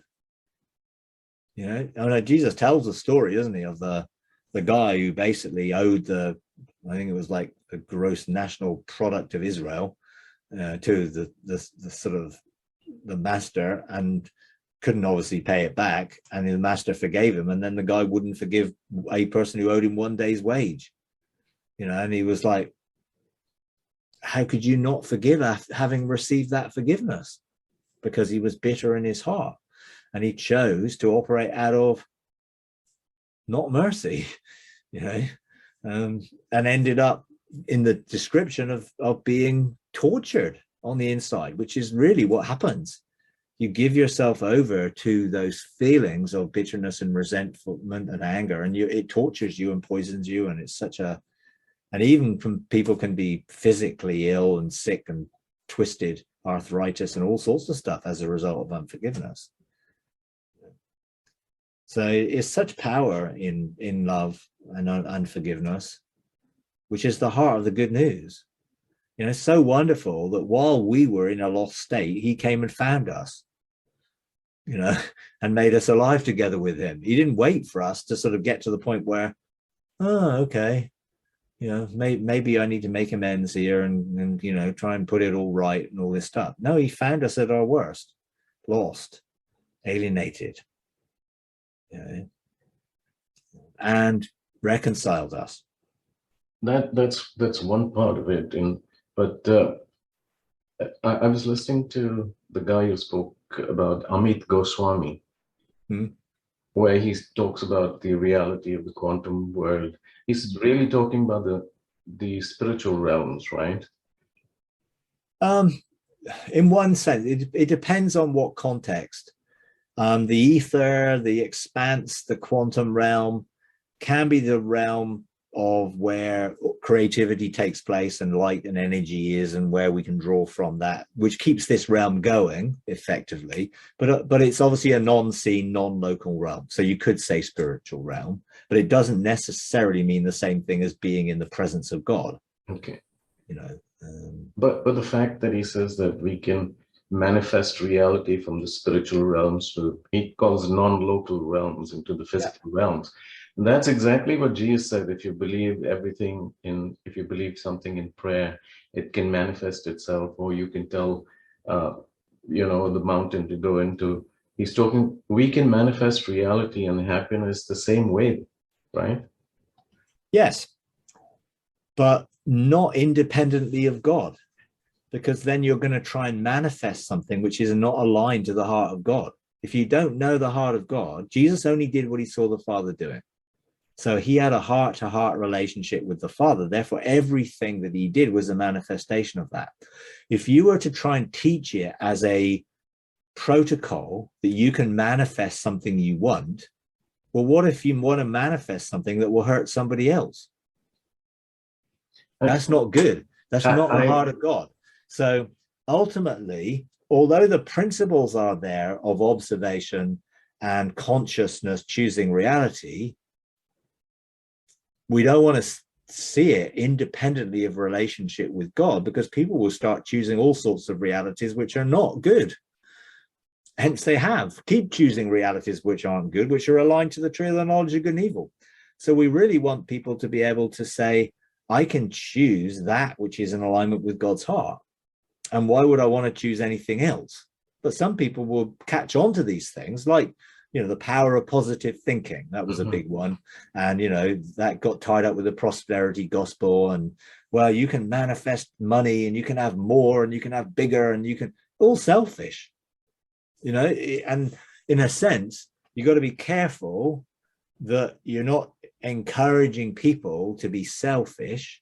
You know, I mean, Jesus tells a story, doesn't he, of the guy who basically owed I think it was like the gross national product of Israel to the sort of the master, and couldn't obviously pay it back, and the master forgave him, and then the guy wouldn't forgive a person who owed him one day's wage. You know, and he was like, how could you not forgive having received that forgiveness? Because he was bitter in his heart, and he chose to operate out of not mercy, you know, and ended up in the description of being tortured on the inside, which is really what happens. You give yourself over to those feelings of bitterness and resentment and anger, and it tortures you and poisons you. And it's and even people can be physically ill and sick and twisted, arthritis and all sorts of stuff as a result of unforgiveness. So it's such power in love and unforgiveness, which is the heart of the good news. You know, it's so wonderful that while we were in a lost state, he came and found us, you know, and made us alive together with him. He didn't wait for us to sort of get to the point where, oh, okay, you know, maybe I need to make amends here and, you know, try and put it all right and all this stuff. No, he found us at our worst, lost, alienated, you know, and reconciled us. That's one part of it. But I was listening to the guy who spoke about Amit Goswami, where he talks about the reality of the quantum world. He's really talking about the spiritual realms, right? In one sense, it depends on what context. The ether, the expanse, the quantum realm can be the realm of where creativity takes place and light and energy is, and where we can draw from that, which keeps this realm going effectively. But it's obviously a non-seen, non-local realm. So you could say spiritual realm, but it doesn't necessarily mean the same thing as being in the presence of God. Okay. You know, but the fact that he says that we can manifest reality from the spiritual realms to, he calls non-local realms, into the physical realms. And that's exactly what Jesus said. If you believe if you believe something in prayer, it can manifest itself, or you can tell, you know, the mountain to go into. He's talking, we can manifest reality and happiness the same way, right? yes, but not independently of God, because then you're going to try and manifest something which is not aligned to the heart of God. If you don't know the heart of God, Jesus only did what he saw the Father doing. So he had a heart-to-heart relationship with the Father. Therefore, everything that he did was a manifestation of that. If you were to try and teach it as a protocol that you can manifest something you want, well, what if you want to manifest something that will hurt somebody else? That's not good. That's not the heart of God. So ultimately, although the principles are there of observation and consciousness choosing reality, we don't want to see it independently of relationship with God, because people will start choosing all sorts of realities which are not good. Hence they keep choosing realities which aren't good, which are aligned to the tree of the knowledge of good and evil. So we really want people to be able to say, I can choose that which is in alignment with God's heart. And why would I want to choose anything else? But some people will catch on to these things, like the power of positive thinking. That was a big one. And, that got tied up with the prosperity gospel. And, well, you can manifest money and you can have more and you can have bigger and you can, all selfish, and in a sense, you got to be careful that you're not encouraging people to be selfish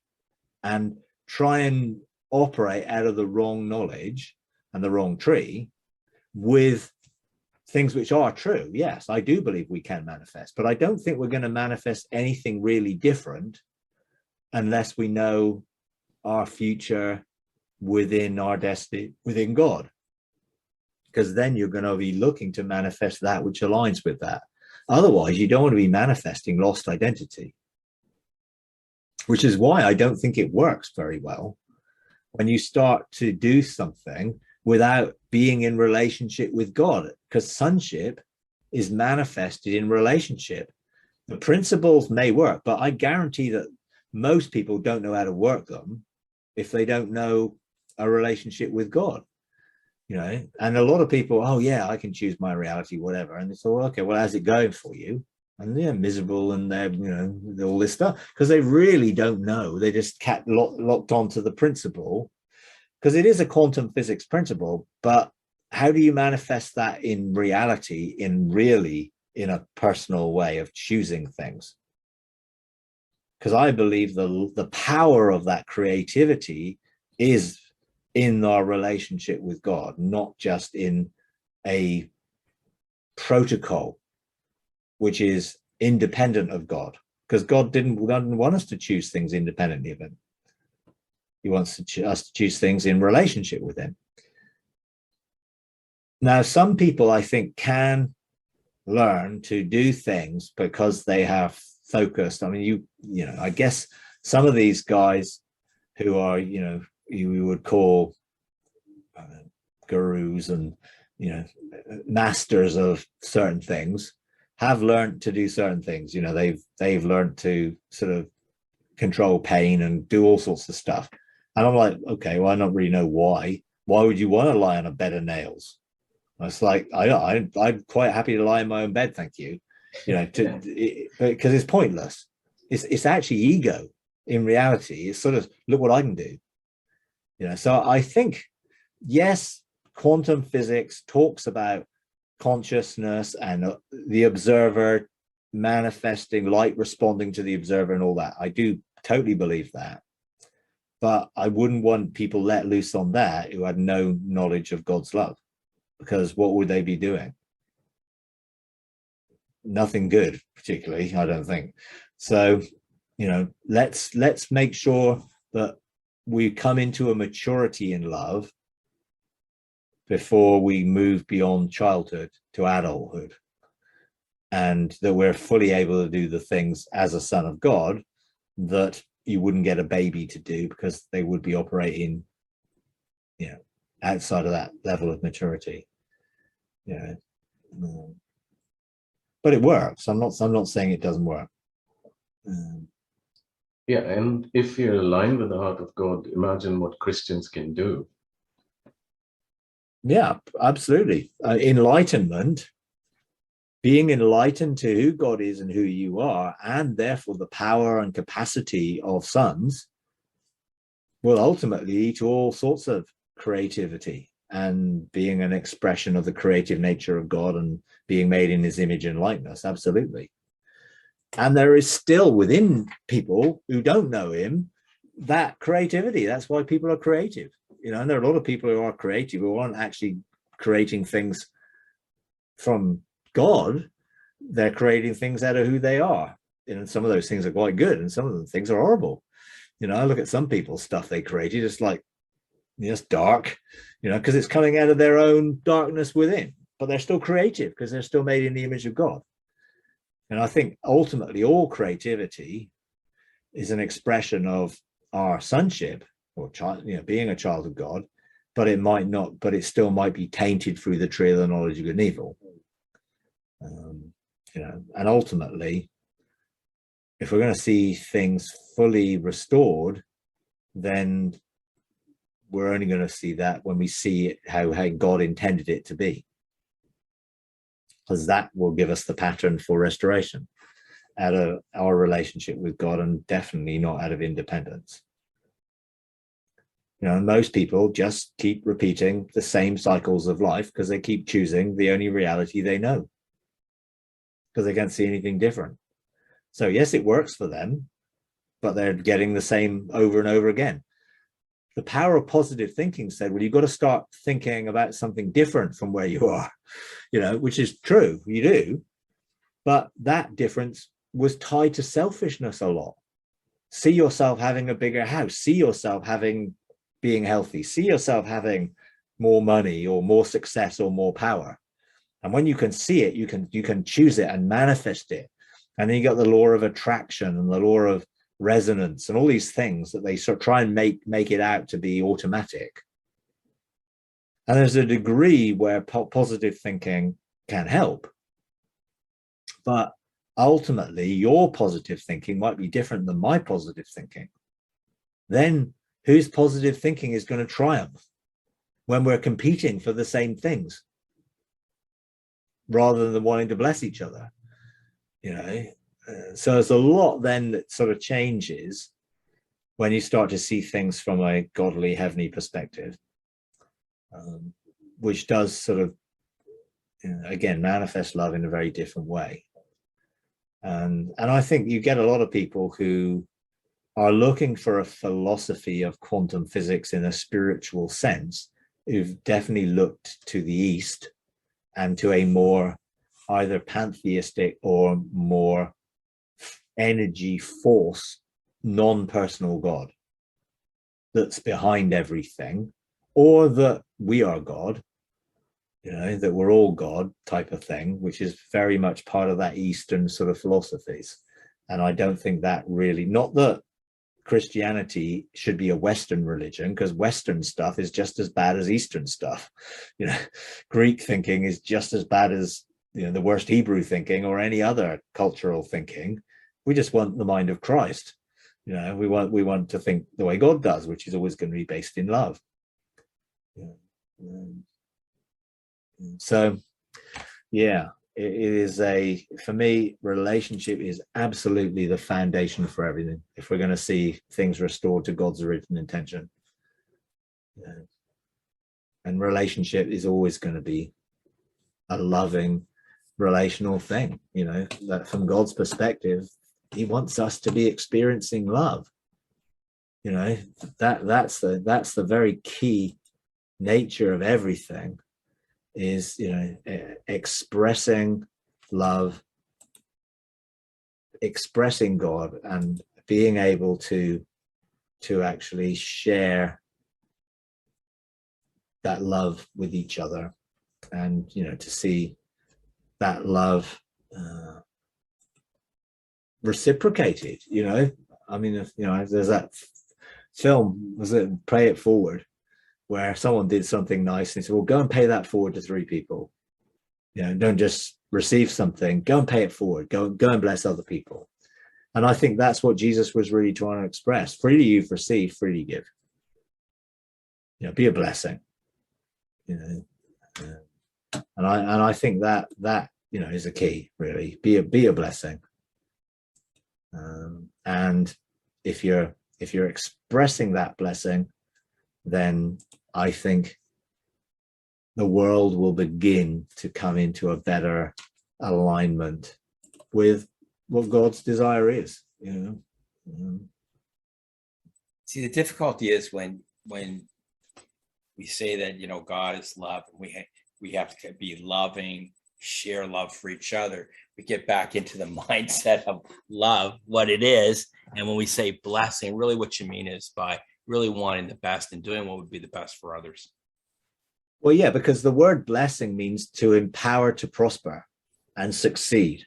and try and operate out of the wrong knowledge and the wrong tree with things which are true. Yes, I do believe we can manifest, but I don't think we're going to manifest anything really different unless we know our future within our destiny, within God. Because then you're going to be looking to manifest that which aligns with that. Otherwise, you don't want to be manifesting lost identity, which is why I don't think it works very well when you start to do something without being in relationship with God, because sonship is manifested in relationship. The principles may work, but I guarantee that most people don't know how to work them if they don't know a relationship with God. And a lot of people, oh yeah, I can choose my reality, whatever. And they thought, okay, well, how's it going for you? And they're miserable and they're, all this stuff, because they really don't know. They just locked onto the principle, because it is a quantum physics principle. But how do you manifest that in reality, in a personal way of choosing things? Because I believe the power of that creativity is in our relationship with God, not just in a protocol which is independent of God, because God didn't want us to choose things independently of him. He wants us to choose things in relationship with him. Now, some people, I think, can learn to do things because they have focused. I mean, I guess some of these guys who are, you would call gurus and masters of certain things, have learned to do certain things. They've learned to sort of control pain and do all sorts of stuff. And I'm like, okay, well, I don't really know why. Why would you want to lie on a bed of nails? It's like, I'm quite happy to lie in my own bed, thank you. Because it's pointless. It's actually ego. In reality, it's sort of, look what I can do. So I think, yes, quantum physics talks about consciousness and the observer manifesting, light responding to the observer and all that. I do totally believe that. But I wouldn't want people let loose on that who had no knowledge of God's love, because what would they be doing? Nothing good, particularly, I don't think. So, let's make sure that we come into a maturity in love before we move beyond childhood to adulthood, and that we're fully able to do the things as a son of God that you wouldn't get a baby to do, because they would be operating, outside of that level of maturity. But it works. I'm not saying it doesn't work. Yeah, and if you're aligned with the heart of God, imagine what Christians can do. Yeah, absolutely. Enlightenment, being enlightened to who God is and who you are, and therefore the power and capacity of sons, will ultimately lead to all sorts of creativity and being an expression of the creative nature of God and being made in his image and likeness. Absolutely. And there is still within people who don't know him that creativity. That's why people are creative. And there are a lot of people who are creative who aren't actually creating things from God. They're creating things out of who they are. And some of those things are quite good, and some of the things are horrible. I look at some people's stuff they created, it's like, it's dark, because it's coming out of their own darkness within, but they're still creative because they're still made in the image of God. And I think ultimately all creativity is an expression of our sonship, or child, being a child of God, but it still might be tainted through the tree of the knowledge of good and evil. And ultimately, if we're going to see things fully restored, then we're only going to see that when we see it how God intended it to be. because that will give us the pattern for restoration out of our relationship with God, and definitely not out of independence. Most people just keep repeating the same cycles of life because they keep choosing the only reality they know, because they can't see anything different. So yes, it works for them, but they're getting the same over and over again. The power of positive thinking said, well, you've got to start thinking about something different from where you are, which is true, you do. But that difference was tied to selfishness a lot. See yourself having a bigger house, see yourself being healthy, see yourself having more money or more success or more power. And when you can see it, you can choose it and manifest it. And then you got the law of attraction and the law of resonance and all these things that they sort of try and make it out to be automatic. And there's a degree where positive thinking can help, but ultimately your positive thinking might be different than my positive thinking. Then whose positive thinking is going to triumph when we're competing for the same things rather than wanting to bless each other? So there's a lot then that sort of changes when you start to see things from a godly, heavenly perspective, which does sort of, again, manifest love in a very different way. And I think you get a lot of people who are looking for a philosophy of quantum physics in a spiritual sense, who've definitely looked to the East and to a more either pantheistic or more energy force, non-personal God that's behind everything, or that we are God, that we're all God type of thing, which is very much part of that Eastern sort of philosophies. And I don't think that really, not that Christianity should be a Western religion, because Western stuff is just as bad as Eastern stuff. Greek thinking is just as bad as the worst Hebrew thinking or any other cultural thinking. We just want the mind of Christ. We want to think the way God does, which is always going to be based in love. So, yeah, it is for me, relationship is absolutely the foundation for everything. If we're going to see things restored to God's original intention, and relationship is always going to be a loving, relational thing. That from God's perspective, He wants us to be experiencing love. That's the very key nature of everything. Is expressing love, expressing God, and being able to actually share that love with each other, and to see that love reciprocated. There's that film, was it Pay It Forward, where someone did something nice and said, well, go and pay that forward to 3 people. Don't just receive something, go and pay it forward, go and bless other people. And I think that's what Jesus was really trying to express. Freely you've received, freely give. Be a blessing. And I think that is a key, really. Be a blessing. And if you're expressing that blessing, then I think the world will begin to come into a better alignment with what God's desire is. See, the difficulty is when we say that God is love, and we have to be loving, share love for each other. We get back into the mindset of love, what it is, and when we say blessing, really what you mean is by really wanting the best and doing what would be the best for others. Well, yeah, because the word blessing means to empower to prosper and succeed.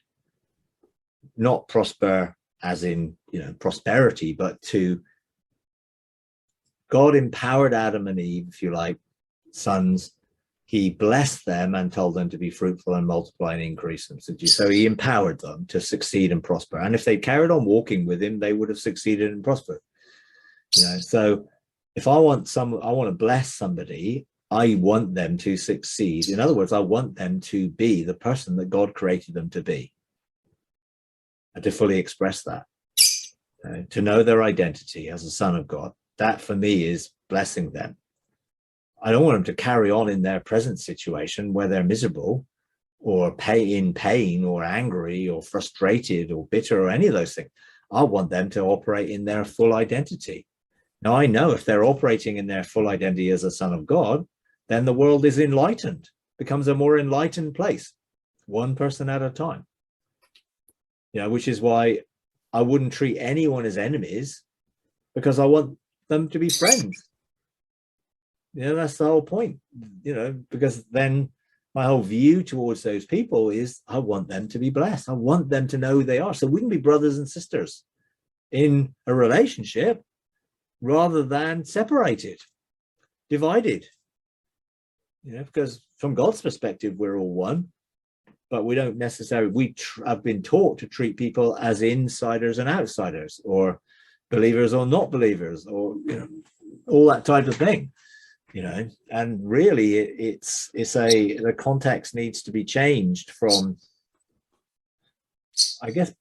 Not prosper as in, prosperity, but God empowered Adam and Eve, if you like, sons. He blessed them and told them to be fruitful and multiply and increase them. So he empowered them to succeed and prosper. And if they carried on walking with him, they would have succeeded and prospered. So if I want to bless somebody, I want them to succeed. In other words, I want them to be the person that God created them to be, and to fully express that, to know their identity as a son of God. That for me is blessing them. I don't want them to carry on in their present situation where they're miserable or in pain or angry or frustrated or bitter or any of those things. I want them to operate in their full identity. Now, I know if they're operating in their full identity as a son of God, then the world is enlightened, becomes a more enlightened place, one person at a time. Which is why I wouldn't treat anyone as enemies, because I want them to be friends. That's the whole point, because then my whole view towards those people is I want them to be blessed. I want them to know who they are. So we can be brothers and sisters in a relationship rather than separated, divided. Because from God's perspective, we're all one, but we don't necessarily, have been taught to treat people as insiders and outsiders, or believers or not believers, or, all that type of thing. And really the context needs to be changed from, I guess,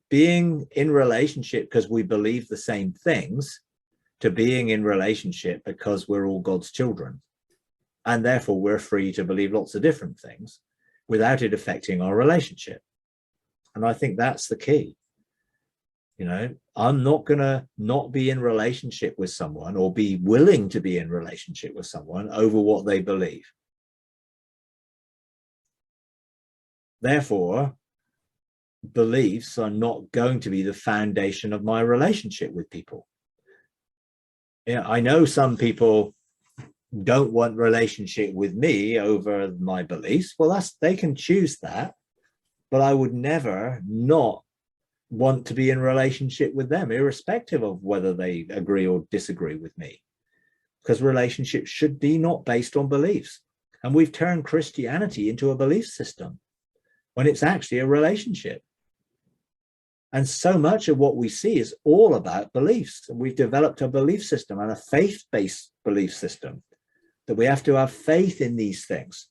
being in relationship because we believe the same things, to being in relationship because we're all God's children, and therefore we're free to believe lots of different things without it affecting our relationship. And I think that's the key. I'm not going to not be in relationship with someone or be willing to be in relationship with someone over what they believe. Therefore, beliefs are not going to be the foundation of my relationship with people. I know some people don't want relationship with me over my beliefs. Well, they can choose that, but I would never not want to be in relationship with them, irrespective of whether they agree or disagree with me, because relationships should be not based on beliefs. And we've turned Christianity into a belief system when it's actually a relationship. And so much of what we see is all about beliefs. And we've developed a belief system and a faith-based belief system, that we have to have faith in these things.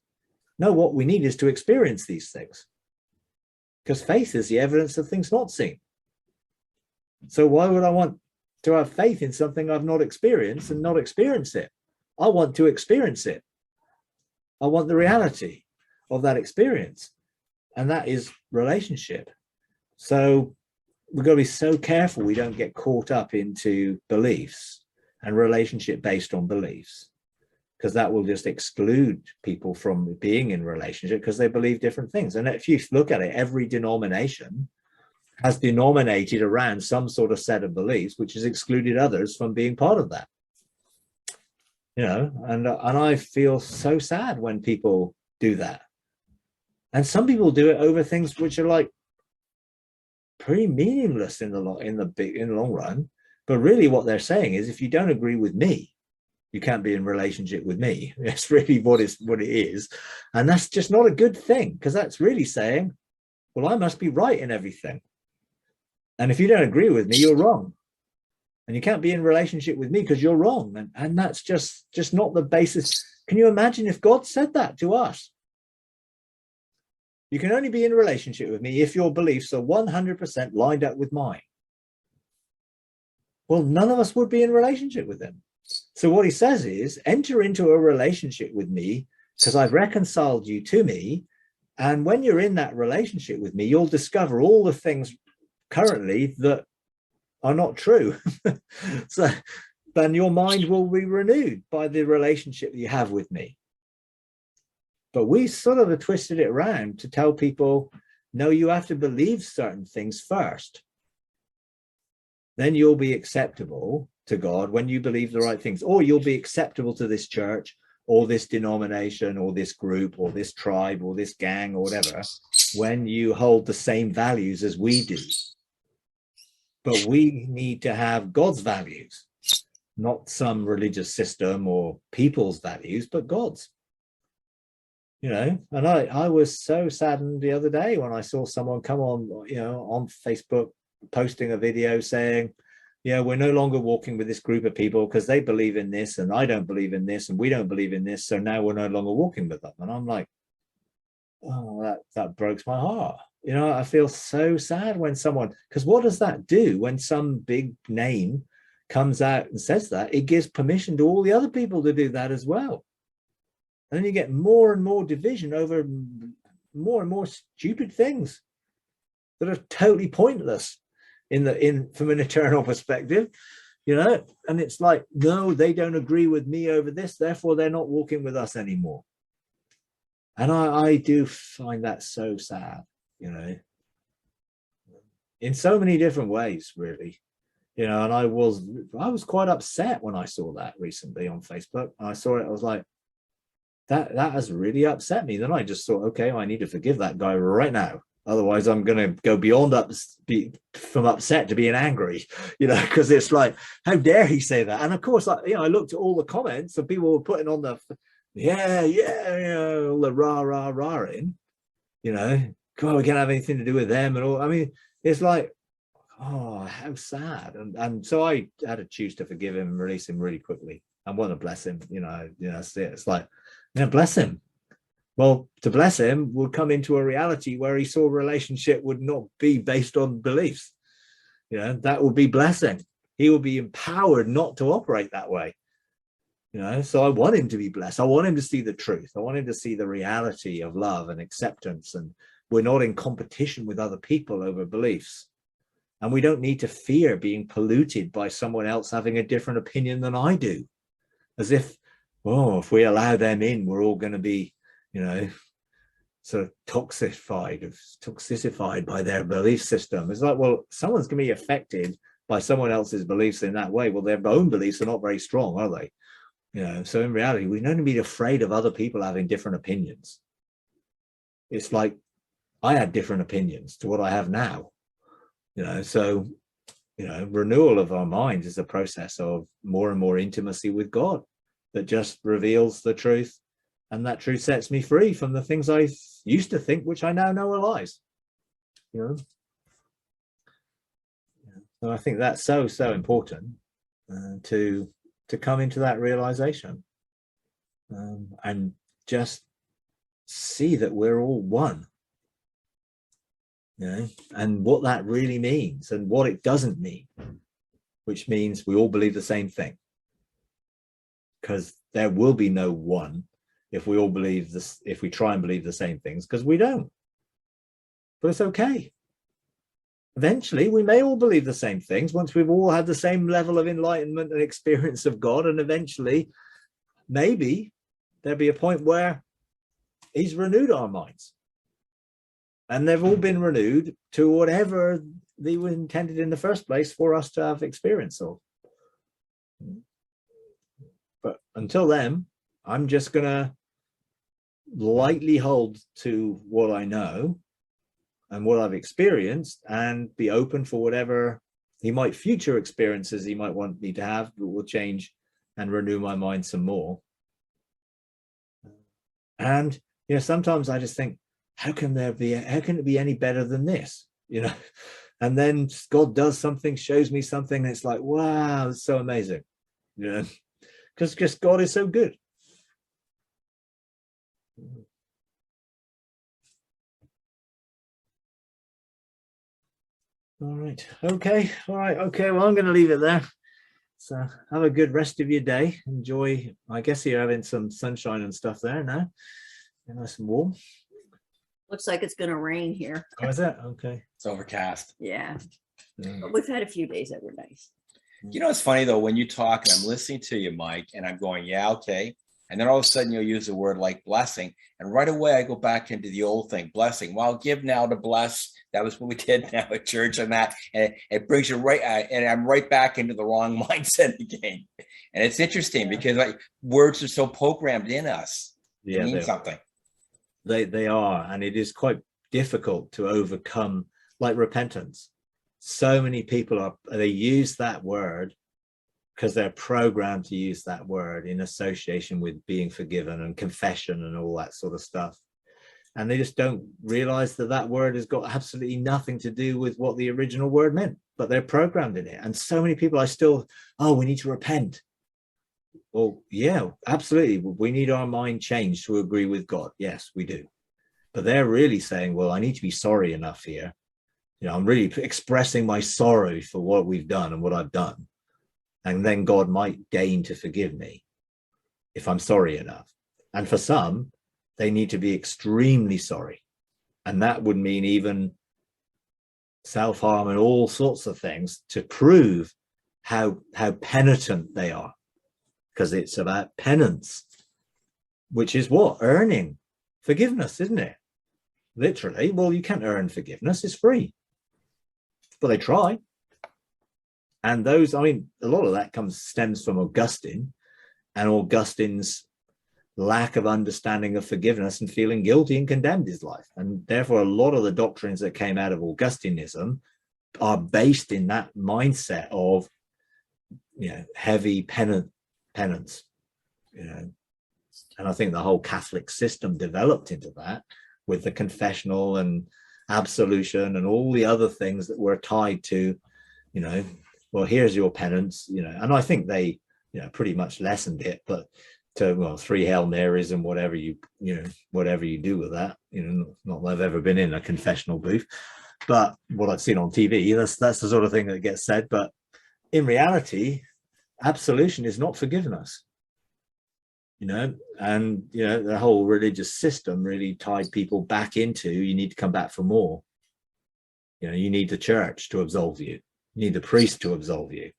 No, what we need is to experience these things, because faith is the evidence of things not seen. So why would I want to have faith in something I've not experienced and not experience it? I want to experience it. I want the reality of that experience. And that is relationship. So we've got to be so careful we don't get caught up into beliefs and relationship based on beliefs, because that will just exclude people from being in relationship because they believe different things. And if you look at it, every denomination has denominated around some sort of set of beliefs, which has excluded others from being part of that. And I feel so sad when people do that. And some people do it over things which are like pretty meaningless in the long run. But really what they're saying is, if you don't agree with me, you can't be in relationship with me. That's really what it is. And that's just not a good thing, because that's really saying, well, I must be right in everything. And if you don't agree with me, you're wrong. And you can't be in relationship with me because you're wrong. And that's just not the basis. Can you imagine if God said that to us? You can only be in a relationship with me if your beliefs are 100% lined up with mine. Well, none of us would be in relationship with him. So what he says is, enter into a relationship with me because I've reconciled you to me. And when you're in that relationship with me, you'll discover all the things currently that are not true. So then your mind will be renewed by the relationship you have with me. But we sort of have twisted it around to tell people, no, you have to believe certain things first. Then you'll be acceptable to God when you believe the right things, or you'll be acceptable to this church or this denomination or this group or this tribe or this gang or whatever, when you hold the same values as we do. But we need to have God's values, not some religious system or people's values, but God's. And I was so saddened the other day when I saw someone come on, on Facebook posting a video saying, yeah, we're no longer walking with this group of people because they believe in this and I don't believe in this and we don't believe in this. So now we're no longer walking with them. And I'm like, oh, that breaks my heart. You know, I feel so sad when someone, because what does that do when some big name comes out and says that? It gives permission to all the other people to do that as well. And then you get more and more division over more and more stupid things that are totally pointless from an eternal perspective, you know. And it's like, no, they don't agree with me over this, therefore they're not walking with us anymore. And I do find that so sad, you know, in so many different ways, really, you know. And I was quite upset when I saw that recently on Facebook. And I saw it, I was like, that has really upset me. Then I just thought, okay, I need to forgive that guy right now. Otherwise, I'm going to go beyond from upset to being angry, you know, because it's like, how dare he say that? And of course, you know, I looked at all the comments and people were putting on the, yeah, you know, all the rah in, you know, God, we can't have anything to do with them and all. I mean, it's like, oh, how sad. And so I had to choose to forgive him and release him really quickly. I want to bless him, you know, that's it. It's like, yeah, bless him. Well, to bless him would come into a reality where he saw a relationship would not be based on beliefs. You know, that would be blessing. He will be empowered not to operate that way. You know, so I want him to be blessed. I want him to see the truth. I want him to see the reality of love and acceptance. And we're not in competition with other people over beliefs. And we don't need to fear being polluted by someone else having a different opinion than I do. As if, oh, if we allow them in, we're all going to be, you know, sort of toxified by their belief system. It's like, well, someone's going to be affected by someone else's beliefs in that way. Well, their own beliefs are not very strong, are they? You know, so in reality, we don't be afraid of other people having different opinions. It's like I had different opinions to what I have now, you know. So, you know, renewal of our minds is a process of more and more intimacy with God that just reveals the truth. And that truth sets me free from the things I used to think, which I now know are lies. You know, so I think that's so important to come into that realization and just see that we're all one. You know, and what that really means and what it doesn't mean, which means we all believe the same thing. Because there will be no one if we all believe this, if we try and believe the same things, because we don't. But it's okay. Eventually, we may all believe the same things once we've all had the same level of enlightenment and experience of God. And eventually, maybe there'll be a point where he's renewed our minds. And they've all been renewed to whatever they were intended in the first place for us to have experience of. But until then, I'm just going to lightly hold to what I know and what I've experienced and be open for whatever future experiences he might want me to have, but will change and renew my mind some more. And, you know, sometimes I just think, how can it be any better than this? You know, and then God does something, shows me something, and it's like, wow, it's so amazing. You know, because just God is so good. All right. Okay. All right. Okay. Well, I'm going to leave it there. So have a good rest of your day. Enjoy. I guess you're having some sunshine and stuff there now. Nice and warm. Looks like it's going to rain here. Oh, is it? Okay. It's overcast. Yeah. But we've had a few days that were nice. You know, it's funny though, when you talk and I'm listening to you, Mike, and I'm going, yeah, okay. And then all of a sudden you'll use a word like blessing. And right away I go back into the old thing, blessing. Well, give now to bless. That was what we did now at church and that. And it brings you right, and I'm right back into the wrong mindset again. And it's interesting because like words are so programmed in us to mean something. They are, and it is quite difficult to overcome, like repentance. So many people they use that word because they're programmed to use that word in association with being forgiven and confession and all that sort of stuff. and they just don't realize that that word has got absolutely nothing to do with what the original word meant, but they're programmed in it. And so many people we need to repent. Well, yeah, absolutely. We need our mind changed to agree with God. Yes, we do. But they're really saying, well, I need to be sorry enough here. I'm really expressing my sorrow for what we've done and what I've done. And then God might deign to forgive me if I'm sorry enough. And for some, they need to be extremely sorry. And that would mean even self-harm and all sorts of things to prove how penitent they are. Because it's about penance, which is what? Earning forgiveness, isn't it? Literally. Well, you can't earn forgiveness. It's free. But they try. And a lot of that stems from Augustine and Augustine's lack of understanding of forgiveness and feeling guilty and condemned his life. And therefore, a lot of the doctrines that came out of Augustinism are based in that mindset of, heavy penance, and I think the whole Catholic system developed into that with the confessional and absolution and all the other things that were tied to, well, here's your penance, and I think they, pretty much lessened it, but to 3 Hail Marys and whatever you do with that, not that I've ever been in a confessional booth, but what I've seen on TV, that's the sort of thing that gets said. But in reality, absolution is not forgiveness, and the whole religious system really tied people back into, you need to come back for more. You need the church to absolve you. You need the priest to absolve you.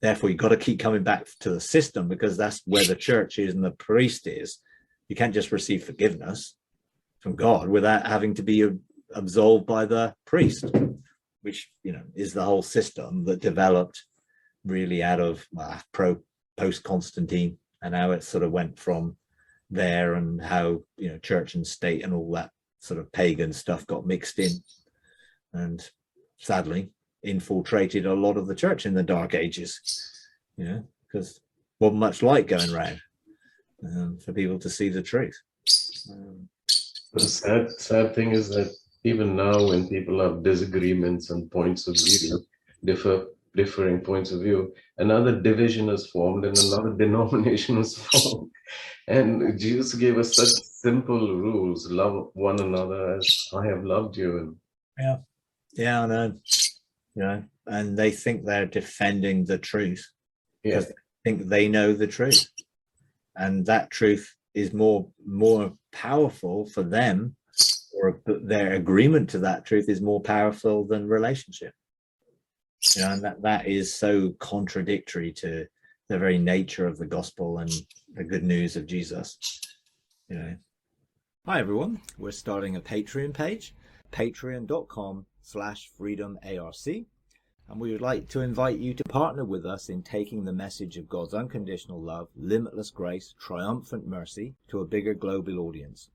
Therefore, you've got to keep coming back to the system, because that's where the church is and the priest is. You can't just receive forgiveness from God without having to be absolved by the priest, which, is the whole system that developed really out of post-Constantine, and how it sort of went from there, and how, church and state and all that sort of pagan stuff got mixed in, and sadly infiltrated a lot of the church in the Dark Ages, because wasn't much light going around for people to see the truth. The sad thing is that even now, when people have disagreements and points of view, differing points of view, another division is formed and another denomination is formed. And Jesus gave us such simple rules: love one another as I have loved you. Yeah, I know. And they think they're defending the truth, because they think they know the truth, and that truth is more powerful for them, or their agreement to that truth is more powerful than relationship. And that is so contradictory to the very nature of the gospel and the good news of Jesus. Hi everyone, we're starting a Patreon page, patreon.com/freedomarc, and we would like to invite you to partner with us in taking the message of God's unconditional love, limitless grace, triumphant mercy to a bigger global audience.